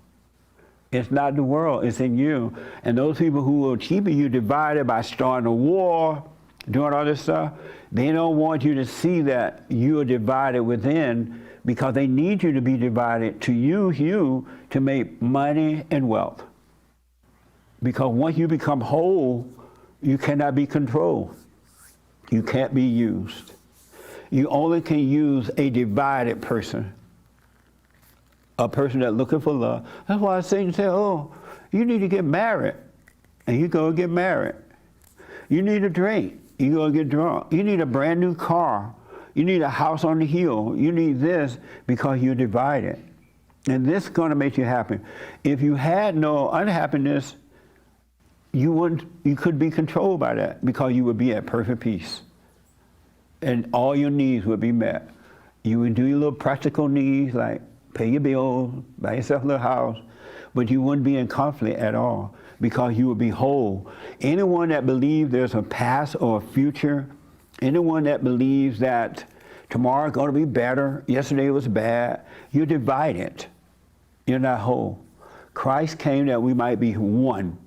It's not the world, it's in you. And those people who are keeping you divided by starting a war, doing all this stuff, they don't want you to see that you are divided within, because they need you to be divided to use you to make money and wealth. Because once you become whole, you cannot be controlled. You can't be used. You only can use a divided person. A person that's looking for love. That's why Satan said, oh, you need to get married. And you go get married. You need a drink. You go get drunk. You need a brand new car. You need a house on the hill. You need this because you're divided. And this is going to make you happy. If you had no unhappiness, you could be controlled by that, because you would be at perfect peace. And all your needs would be met. You would do your little practical needs, like pay your bills, buy yourself a little house, but you wouldn't be in conflict at all, because you would be whole. Anyone that believes there's a past or a future, anyone that believes that tomorrow is going to be better, yesterday was bad, you're divided. You're not whole. Christ came that we might be one.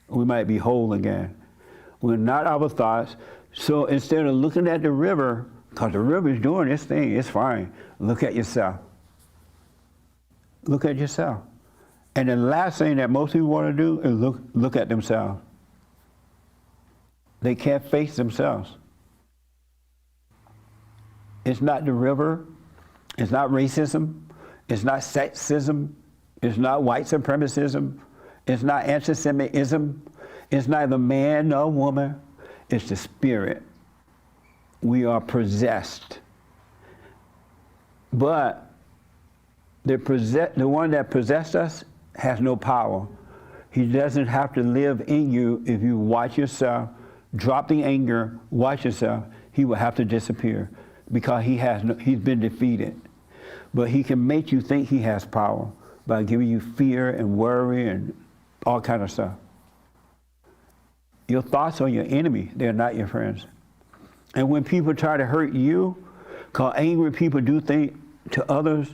We might be whole again. We're not our thoughts. So instead of looking at the river, because the river is doing its thing, it's fine, look at yourself. Look at yourself. And the last thing that most people want to do is look at themselves. They can't face themselves. It's not the river. It's not racism. It's not sexism. It's not white supremacism. It's not anti-Semitism. It's neither man nor woman. It's the spirit. We are possessed. But the one that possessed us has no power. He doesn't have to live in you if you watch yourself, drop the anger, watch yourself. He will have to disappear, because he's been defeated. But he can make you think he has power by giving you fear and worry and all kind of stuff. Your thoughts are your enemy. They're not your friends. And when people try to hurt you, because angry people do things to others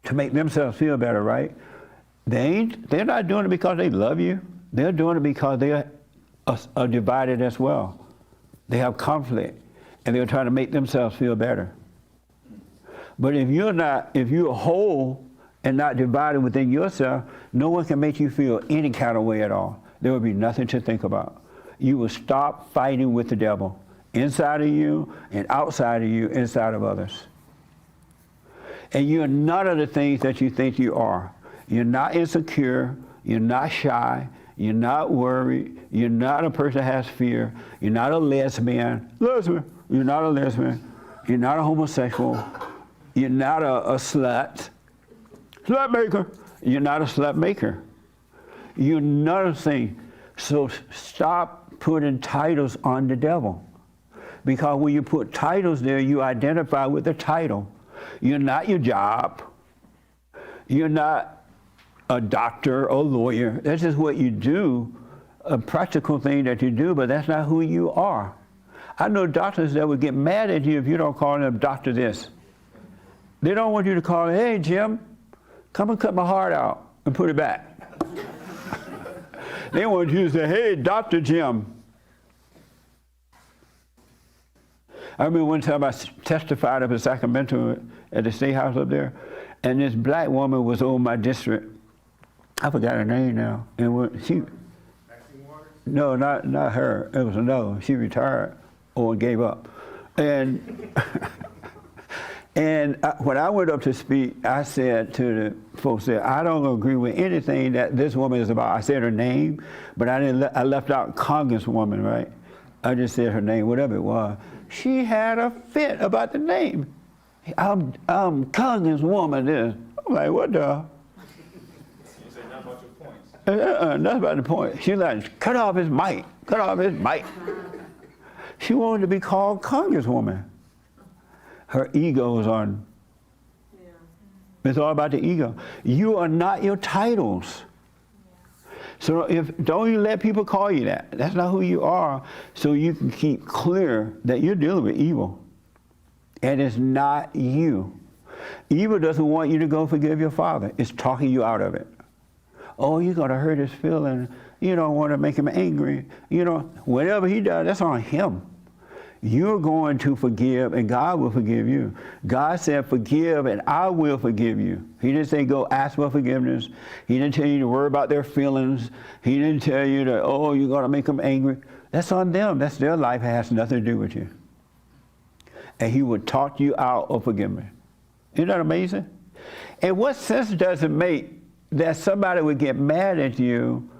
to make themselves feel better, right? They're not doing it because they love you. They're doing it because they are divided as well. They have conflict, and they're trying to make themselves feel better. But if you're whole and not divided within yourself, no one can make you feel any kind of way at all. There will be nothing to think about. You will stop fighting with the devil, inside of you and outside of you, inside of others. And you're none of the things that you think you are. You're not insecure. You're not shy. You're not worried. You're not a person that has fear. You're not a lesbian. You're not a lesbian. You're not a homosexual. You're not a slut. Slut maker. You're not a slut maker. You're not a thing. So stop putting titles on the devil. Because when you put titles there, you identify with the title. You're not your job. You're not a doctor or lawyer. That's just what you do, a practical thing that you do, but that's not who you are. I know doctors that would get mad at you if you don't call them Dr. this. They don't want you to call them, hey, Jim, come and cut my heart out and put it back. They want you to say, hey, Dr. Jim. I remember one time I testified up in Sacramento at the State House up there, and this black woman was over my district. I forgot her name now. And she, no, not her. It was another one. She retired or gave up. And when I went up to speak, I said to the folks there, I don't agree with anything that this woman is about. I said her name, but I left out Congresswoman, right? I just said her name, whatever it was. She had a fit about the name. I'm Congresswoman this. I'm like, what the? You say not about your points. That's about the point. She like, cut off his mic, cut off his mic. She wanted to be called Congresswoman. Her ego is on. It's all about the ego. You are not your titles. So don't you let people call you that. That's not who you are. So you can keep clear that you're dealing with evil. And it's not you. Evil doesn't want you to go forgive your father. It's talking you out of it. Oh, you're going to hurt his feeling. You don't want to make him angry. You know, whatever he does, that's on him. You're going to forgive, and God will forgive you. God said, forgive, and I will forgive you. He didn't say, go ask for forgiveness. He didn't tell you to worry about their feelings. He didn't tell you that, oh, you're going to make them angry. That's on them. That's their life. It has nothing to do with you. And he would talk you out of forgiveness. Isn't that amazing? And what sense does it make that somebody would get mad at you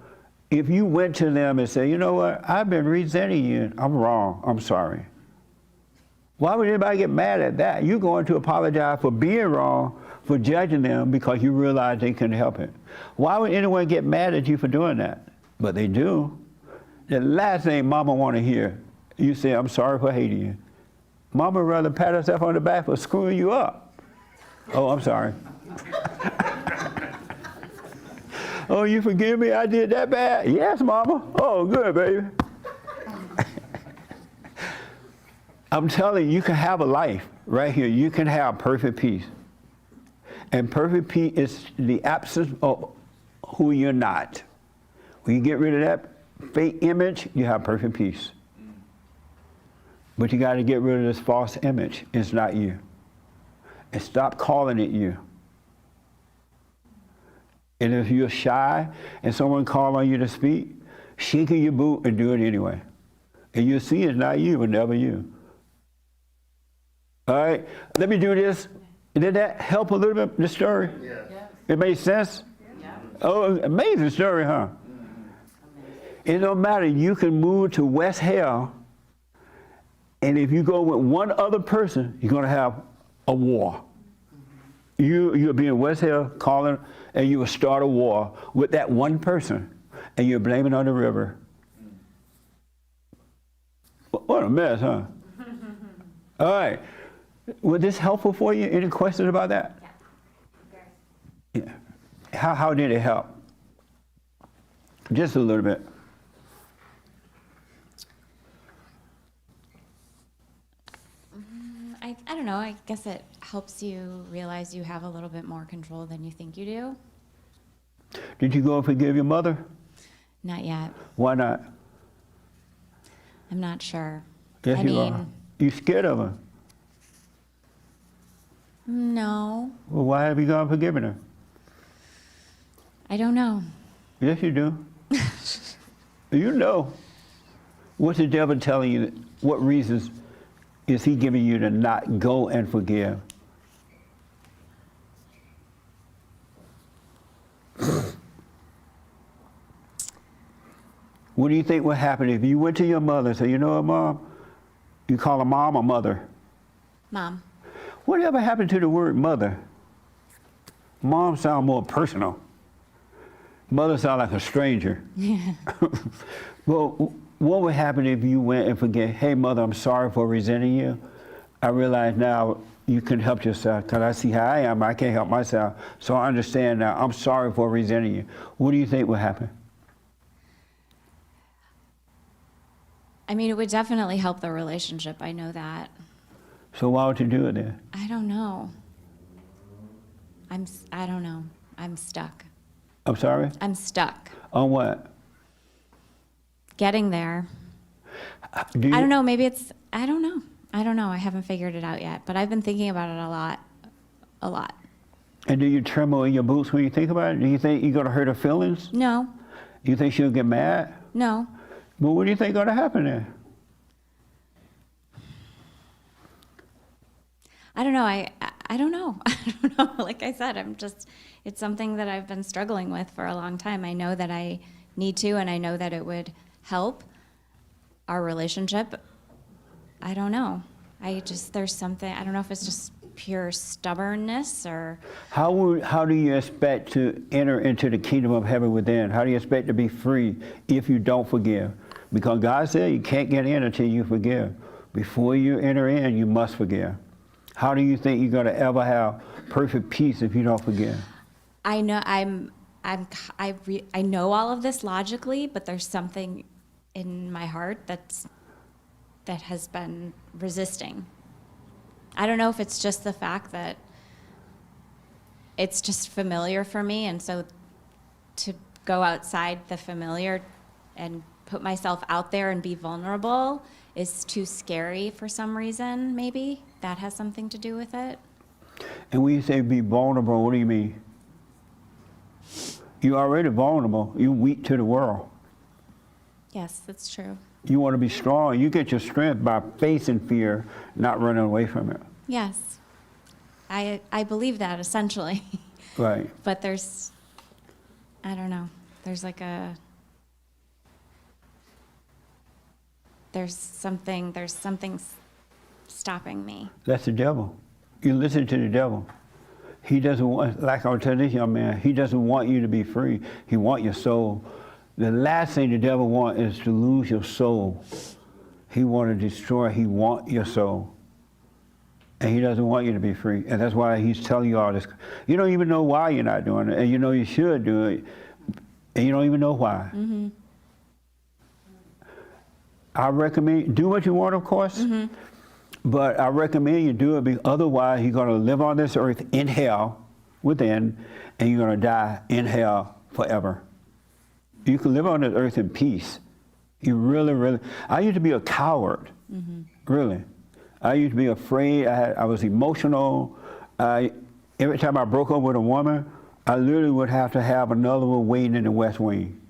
if you went to them and said, you know what, I've been resenting you. I'm wrong. I'm sorry. Why would anybody get mad at that? You're going to apologize for being wrong, for judging them because you realize they couldn't help it. Why would anyone get mad at you for doing that? But they do. The last thing mama want to hear, you say, I'm sorry for hating you. Mama would rather pat herself on the back for screwing you up. Oh, I'm sorry. Oh, you forgive me? I did that bad? Yes, mama. Oh, good, baby. I'm telling you, you can have a life right here. You can have perfect peace. And perfect peace is the absence of who you're not. When you get rid of that fake image, you have perfect peace. But you got to get rid of this false image. It's not you. And stop calling it you. And if you're shy and someone calls on you to speak, shake in your boot and do it anyway. And you'll see it's not you and never you. All right, let me do this. Did that help a little bit, the story? Yes. It made sense? Yeah. Oh, amazing story, huh? It don't matter. You can move to West Hill, and if you go with one other person, you're going to have a war. You'll be in West Hill calling, and you will start a war with that one person, and you're blaming on the river. What a mess, huh? All right. Was this helpful for you? Any questions about that? Yeah. How did it help? Just a little bit. I don't know. I guess it helps you realize you have a little bit more control than you think you do. Did you go and forgive your mother? Not yet. Why not? I'm not sure. Yes, I you mean, are. You scared of her? no, Well, why have you gone and forgiven her? I don't know. Yes, you do. You know. What's the devil telling you? What reasons is he giving you to not go and forgive? What do you think would happen if you went to your mother and said, you know what, Mom? You call her mom or mother? Mom. Whatever happened to the word mother? Mom sounds more personal. Mother sounds like a stranger. Yeah. Well, what would happen if you went and forget, hey, mother, I'm sorry for resenting you. I realize now you can help yourself because I see how I am. I can't help myself. So I understand now. I'm sorry for resenting you. What do you think would happen? I mean, it would definitely help the relationship. I know that. So why would you do it then? I don't know. I don't know. I'm stuck. I'm sorry? I'm stuck. On what? Getting there. I don't know. Maybe it's, I don't know. I don't know. I haven't figured it out yet, but I've been thinking about it a lot. A lot. And do you tremble in your boots when you think about it? Do you think you're going to hurt her feelings? No. You think she'll get mad? No. Well, what do you think going to happen then? I don't know. I don't know. I don't know. Like I said, it's something that I've been struggling with for a long time. I know that I need to, and I know that it would help. our relationship, I don't know. There's something, I don't know if it's just pure stubbornness or. How do you expect to enter into the kingdom of heaven within? How do you expect to be free if you don't forgive? Because God said you can't get in until you forgive. Before you enter in, you must forgive. How do you think you're going to ever have perfect peace if you don't forgive? I know I know all of this logically, but there's something in my heart that has been resisting. I don't know if it's just the fact that it's just familiar for me, and so to go outside the familiar and put myself out there and be vulnerable is too scary for some reason. Maybe that has something to do with it. And when you say be vulnerable, what do you mean? You're already vulnerable. You're weak to the world. Yes, that's true. You want to be strong. You get your strength by facing fear, not running away from it. Yes, I believe that essentially. Right. But I don't know, there's something stopping me. That's the devil. You listen to the devil. He doesn't want, like I was telling this young man, he doesn't want you to be free. He wants your soul. The last thing the devil wants is to lose your soul. He wants to destroy, he wants your soul. And he doesn't want you to be free. And that's why he's telling you all this. You don't even know why you're not doing it. And you know you should do it. And you don't even know why. Mm-hmm. I recommend, do what you want, of course. Mm-hmm. But I recommend you do it because otherwise you're going to live on this earth in hell within, and you're going to die in hell forever. You can live on this earth in peace. You really, I used to be a coward, really. I used to be afraid. I was emotional. Every time I broke up with a woman, I literally would have to have another one waiting in the West Wing.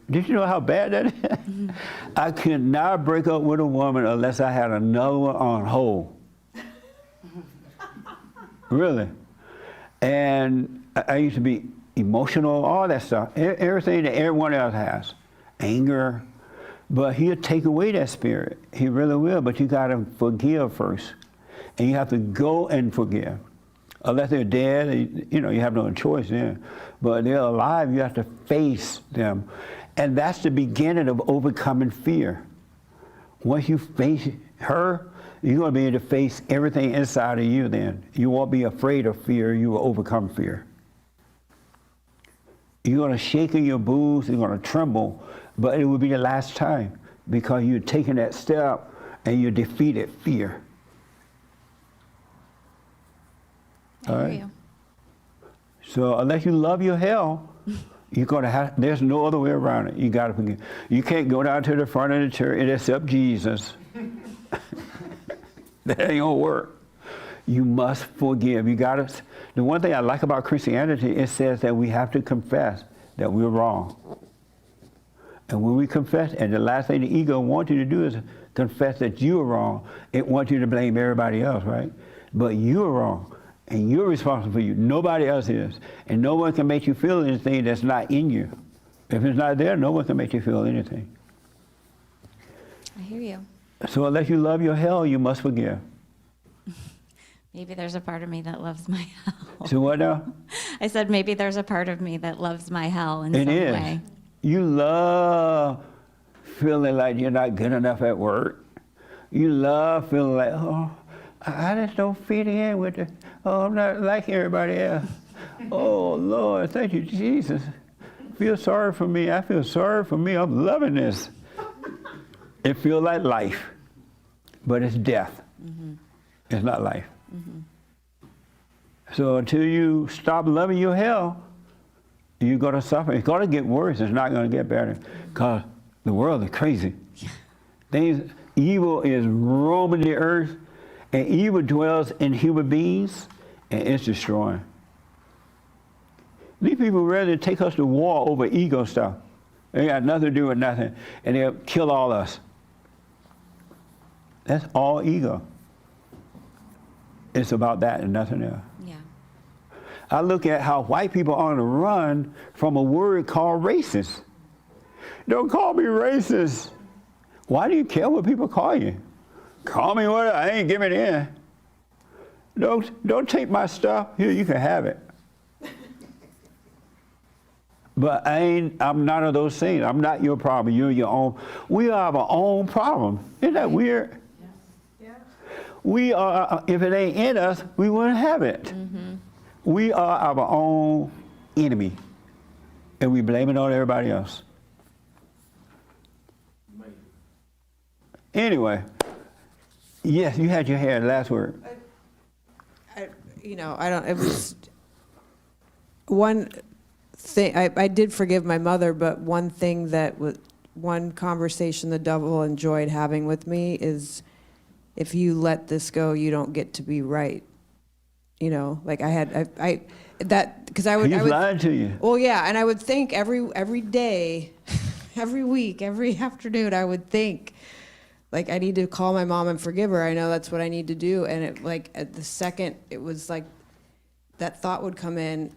Did you know how bad that is? I could not break up with a woman unless I had another one on hold. Really. And I used to be emotional, all that stuff, everything that everyone else has, anger. But he'll take away that spirit. He really will, but you got to forgive first. And you have to go and forgive. Unless they're dead, you have no choice then. But they're alive, you have to face them. And that's the beginning of overcoming fear. Once you face her, you're going to be able to face everything inside of you then. You won't be afraid of fear, you will overcome fear. You're going to shake in your boots, you're going to tremble, but it will be the last time because you're taking that step and you defeated fear. I hear you. So unless you love your hell, you're going to have, there's no other way around it. You got to forgive. You can't go down to the front of the church and accept Jesus. That ain't going to work. You must forgive. You got to. The one thing I like about Christianity, it says that we have to confess that we're wrong. And when we confess, and the last thing the ego wants you to do is confess that you're wrong. It wants you to blame everybody else, right? But you're wrong. And you're responsible for you. Nobody else is. And no one can make you feel anything that's not in you. If it's not there, no one can make you feel anything. I hear you. So unless you love your hell, you must forgive. Maybe there's a part of me that loves my hell. So what now? I said maybe there's a part of me that loves my hell in some way. You love feeling like you're not good enough at work. You love feeling like, oh, I just don't fit in with it. Oh, I'm not like everybody else. Oh, Lord, thank you, Jesus. Feel sorry for me. I feel sorry for me. I'm loving this. It feels like life, but it's death. Mm-hmm. It's not life. Mm-hmm. So until you stop loving your hell, you're going to suffer. It's going to get worse. It's not going to get better because the world is crazy. Evil is roaming the earth, and evil dwells in human beings, and it's destroying. These people rather take us to war over ego stuff. They got nothing to do with nothing, and they'll kill all us. That's all ego. It's about that and nothing else. Yeah. I look at how white people are on the run from a word called racist. Don't call me racist. Why do you care what people call you? Call me what I ain't giving in. Don't take my stuff. Here, you can have it. But I'm none of those things. I'm not your problem. You're your own. We are our own problem. Isn't that weird? Yeah. We are, if it ain't in us, we wouldn't have it. Mm-hmm. We are our own enemy. And we blame it on everybody else. Anyway, yes, you had your hand. Last word. It was one thing, I did forgive my mother, but one thing that was, one conversation the devil enjoyed having with me is, if you let this go, you don't get to be right. Like because I would. He's lying to you. Well, yeah, and I would think every day, every week, every afternoon, I would think, like, I need to call my mom and forgive her. I know that's what I need to do. And it, like, at the second, it was like that thought would come in,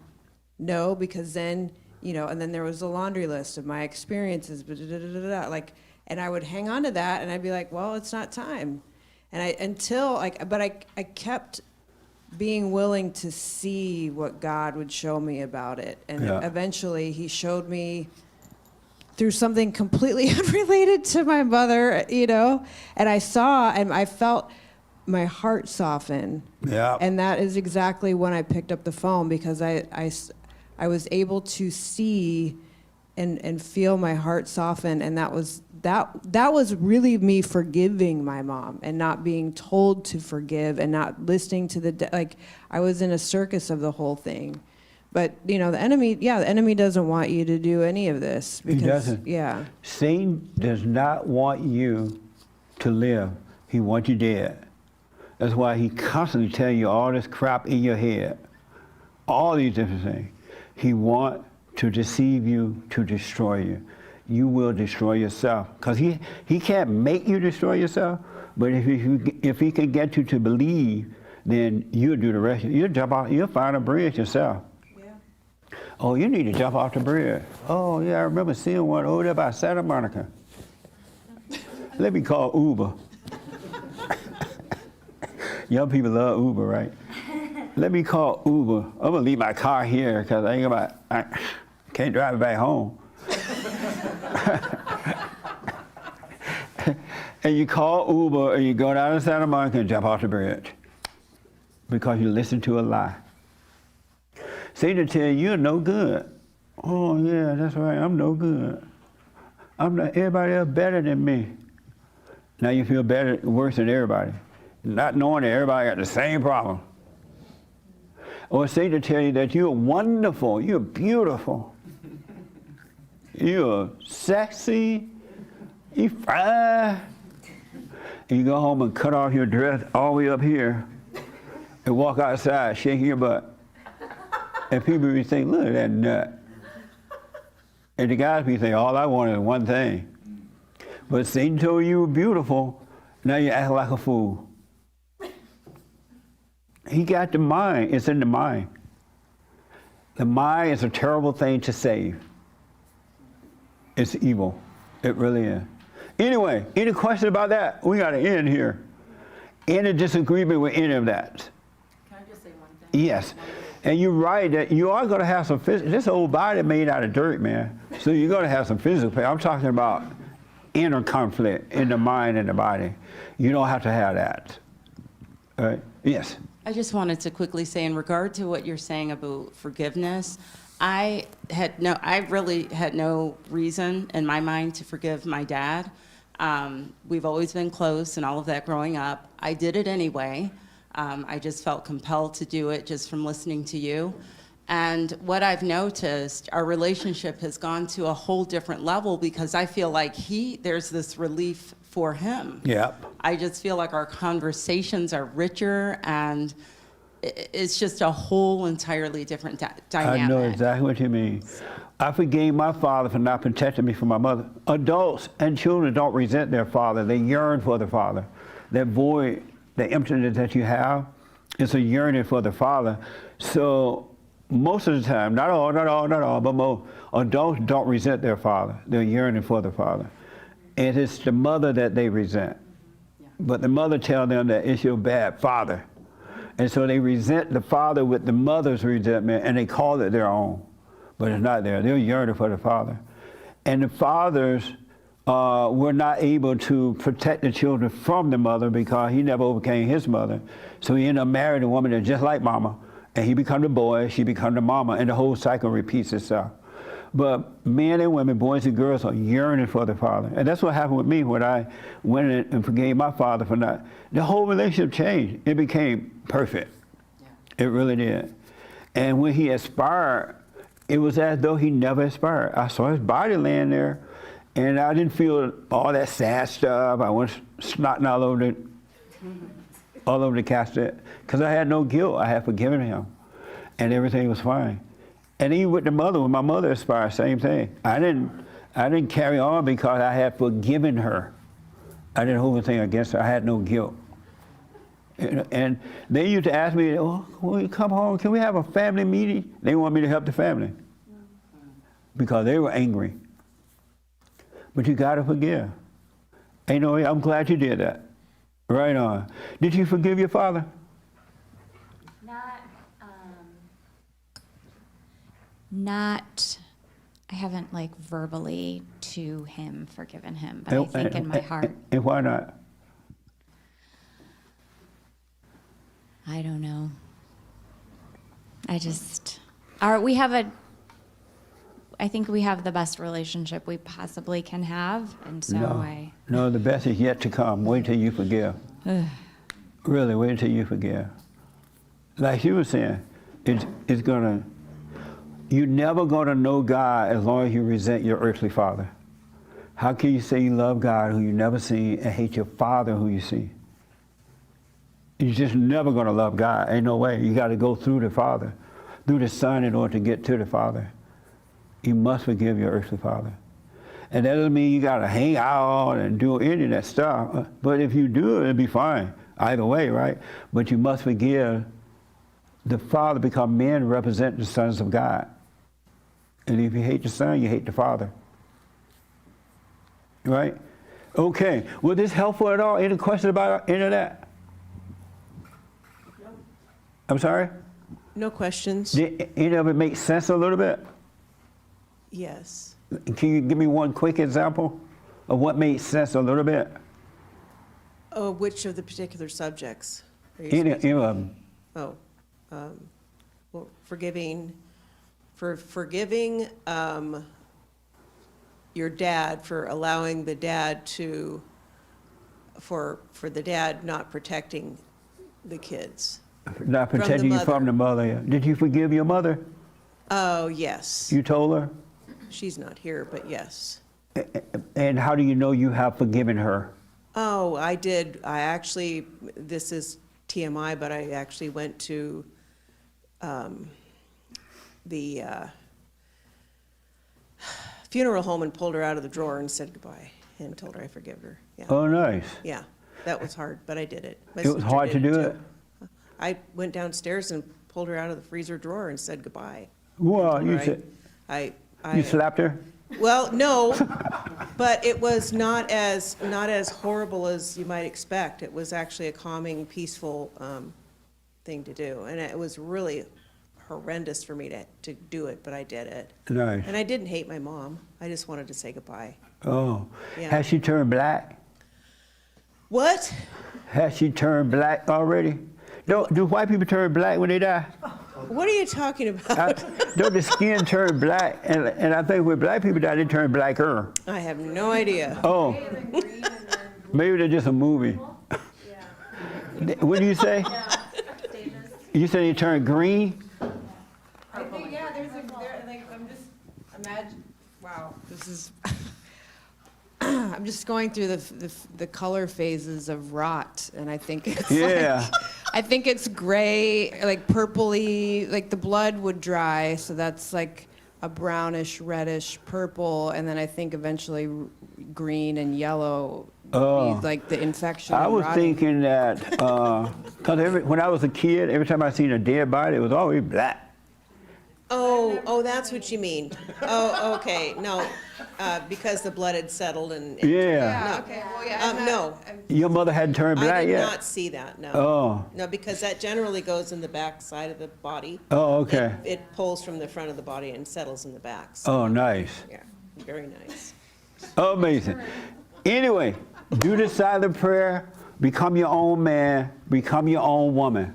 no, because then, and then there was a laundry list of my experiences, like, and I would hang on to that, and I'd be like, well, it's not time. And I kept being willing to see what God would show me about it. And eventually he showed me through something completely unrelated to my mother, and I saw and I felt my heart soften. Yeah. And that is exactly when I picked up the phone, because I was able to see and feel my heart soften, and that was really me forgiving my mom and not being told to forgive and not listening to I was in a circus of the whole thing. But the enemy doesn't want you to do any of this. Because, he doesn't. Yeah. Satan does not want you to live. He wants you dead. That's why he constantly tells you all this crap in your head, all these different things. He wants to deceive you, to destroy you. You will destroy yourself, because he can't make you destroy yourself. But if he can get you to believe, then you'll do the rest. You'll jump out. You'll find a bridge yourself. Oh, you need to jump off the bridge. Oh, yeah, I remember seeing one over there by Santa Monica. Let me call Uber. Young people love Uber, right? Let me call Uber. I'm going to leave my car here because I can't drive it back home. And you call Uber and you go down to Santa Monica and jump off the bridge because you listen to a lie. Satan tell you you're no good. Oh yeah, that's right. I'm no good. I'm not. Everybody else better than me. Now you feel worse than everybody, not knowing that everybody got the same problem. Or Satan tell you that you're wonderful, you're beautiful, you're sexy, you fine. And you go home and cut off your dress all the way up here, and walk outside shaking your butt. And people be saying, look at that nut. And the guys be saying, all I want is one thing. But Satan told you were beautiful, now you act like a fool. He got the mind, it's in the mind. The mind is a terrible thing to save. It's evil, it really is. Anyway, any question about that? We got to end here. Any disagreement with any of that? Can I just say one thing? Yes. And you're right that you are going to have some physical. This old body made out of dirt, man. So you're going to have some physical pain. I'm talking about inner conflict in the mind and the body. You don't have to have that. All right? Yes. I just wanted to quickly say, in regard to what you're saying about forgiveness, I really had no reason in my mind to forgive my dad. We've always been close and all of that growing up. I did it anyway. I just felt compelled to do it just from listening to you. And what I've noticed, our relationship has gone to a whole different level because I feel like there's this relief for him. Yep. I just feel like our conversations are richer, and it's just a whole entirely different dynamic. I know exactly what you mean. I forgave my father for not protecting me from my mother. Adults and children don't resent their father. They yearn for the father. That void, the emptiness that you have, is a yearning for the father. So most of the time, not all, but most adults don't resent their father. They're yearning for the father. and it's the mother that they resent. But the mother tells them that it's your bad father. And so they resent the father with the mother's resentment, and they call it their own. But it's not there. They're yearning for the father. And the fathers were not able to protect the children from the mother because he never overcame his mother. So he ended up marrying a woman that's just like mama. And he become the boy, she become the mama, and the whole cycle repeats itself. But men and women, boys and girls, are yearning for the father. And that's what happened with me when I went in and forgave my father for not. The whole relationship changed. It became perfect. It really did. And when he expired, it was as though he never expired. I saw his body laying there, and I didn't feel all that sad stuff. I was snotting all over the casket, because I had no guilt. I had forgiven him, and everything was fine. And even with the mother, when my mother expired, same thing. I didn't carry on because I had forgiven her. I didn't hold anything against her. I had no guilt. And they used to ask me, "Oh, when you come home, can we have a family meeting?" They want me to help the family because they were angry. But you got to forgive. Ain't no way. I'm glad you did that. Right on. Did you forgive your father? I haven't like verbally to him forgiven him, but I think in my heart. And why not? I don't know. I think we have the best relationship we possibly can have, and so No, the best is yet to come. Wait till you forgive. Really, wait till you forgive. Like you were saying, it's gonna. You're never gonna know God as long as you resent your earthly father. How can you say you love God who you never see and hate your father who you see? You're just never gonna love God. Ain't no way. You got to go through the Father, through the Son in order to get to the Father. You must forgive your earthly father. And that doesn't mean you got to hang out and do any of that stuff. But if you do, it'll be fine. Either way, right? But you must forgive the Father because men represent the sons of God. And if you hate the Son, you hate the Father. Right? Okay. Was this helpful at all? Any questions about any of that? No. I'm sorry? No questions. Did any of it make sense a little bit? Yes. Can you give me one quick example of what made sense a little bit? Oh, which of the particular subjects? Are you Any of speaking? them. Well, forgiving your dad for allowing the dad to, for the dad not protecting the kids. Not protecting you from the mother. Did you forgive your mother? Oh, yes. You told her? She's not here, but yes. And how do you know you have forgiven her? Oh, I did. I actually, this is TMI, but I actually went to the funeral home and pulled her out of the drawer and said goodbye and told her I forgive her. Yeah. Oh, nice. Yeah, that was hard, but I did it. My It was sister hard to did do too. it? I went downstairs and pulled her out of the freezer drawer and said goodbye. Well, Told you her said, I you slapped her? Well, no, but it was not as horrible as you might expect. It was actually a calming, peaceful thing to do, and it was really horrendous for me to do it, but I did it. Nice. And I didn't hate my mom. I just wanted to say goodbye. Oh. Yeah. Has she turned black? What? Has she turned black already? Do white people turn black when they die? What are you talking about? Don't the skin turn black? And I think when black people die, they turn blacker. I have no idea. Oh. Maybe they're just a movie. What do you say? You said they turn green? I think, yeah, I'm just, imagine, wow, this is, I'm just going through the color phases of rot, and I think it's I think it's gray, like purpley, like the blood would dry, so that's like a brownish, reddish, purple, and then I think eventually green and yellow would be like the infection. I and was rotting. thinking that, because when I was a kid, every time I seen a dead body, it was always black. Oh, that's what you mean. Oh, okay, no, because the blood had settled and. Yeah. Okay, well, yeah. No, Your mother hadn't turned I black did yet? not see that, no. Oh. No, because that generally goes in the back side of the body. Oh, okay. It pulls from the front of the body and settles in the back. So, Oh, nice. yeah, very nice. Amazing. Anyway, do the silent prayer. Become your own man. Become your own woman.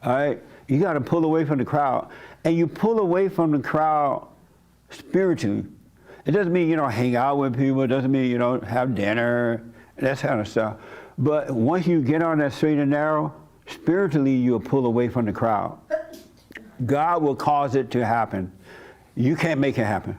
All right? You got to pull away from the crowd. And you pull away from the crowd spiritually. It doesn't mean you don't hang out with people. It doesn't mean you don't have dinner, that kind of stuff. But once you get on that straight and narrow, spiritually you'll pull away from the crowd. God will cause it to happen. You can't make it happen.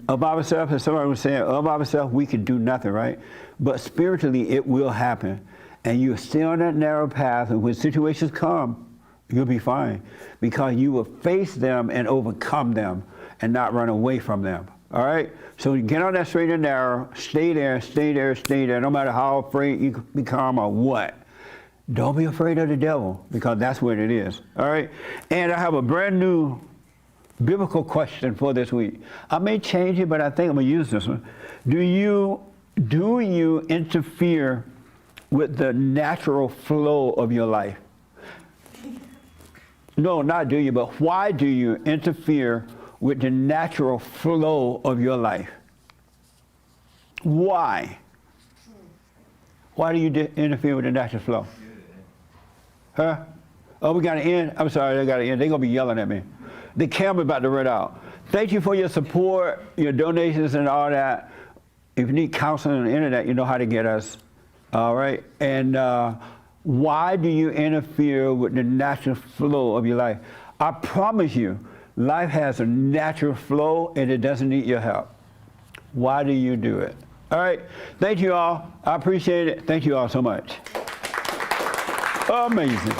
Of ourselves, as somebody was saying, of ourselves, we can do nothing, right? But spiritually, it will happen. And you stay on that narrow path, and when situations come, you'll be fine. Because you will face them and overcome them and not run away from them. All right? So get on that straight and narrow, stay there, stay there, stay there, no matter how afraid you become or what. Don't be afraid of the devil, because that's what it is. All right? And I have a brand new biblical question for this week. I may change it, but I think I'm going to use this one. Do you interfere with the natural flow of your life? No, not do you, but why do you interfere with the natural flow of your life? Why? Why do you interfere with the natural flow? Huh? Oh, we got to end? I'm sorry, they got to end. They're going to be yelling at me. The camera about to run out. Thank you for your support, your donations and all that. If you need counseling on the internet, you know how to get us. All right? And why do you interfere with the natural flow of your life? I promise you, life has a natural flow and it doesn't need your help. Why do you do it? All right. Thank you all. I appreciate it. Thank you all so much. Amazing.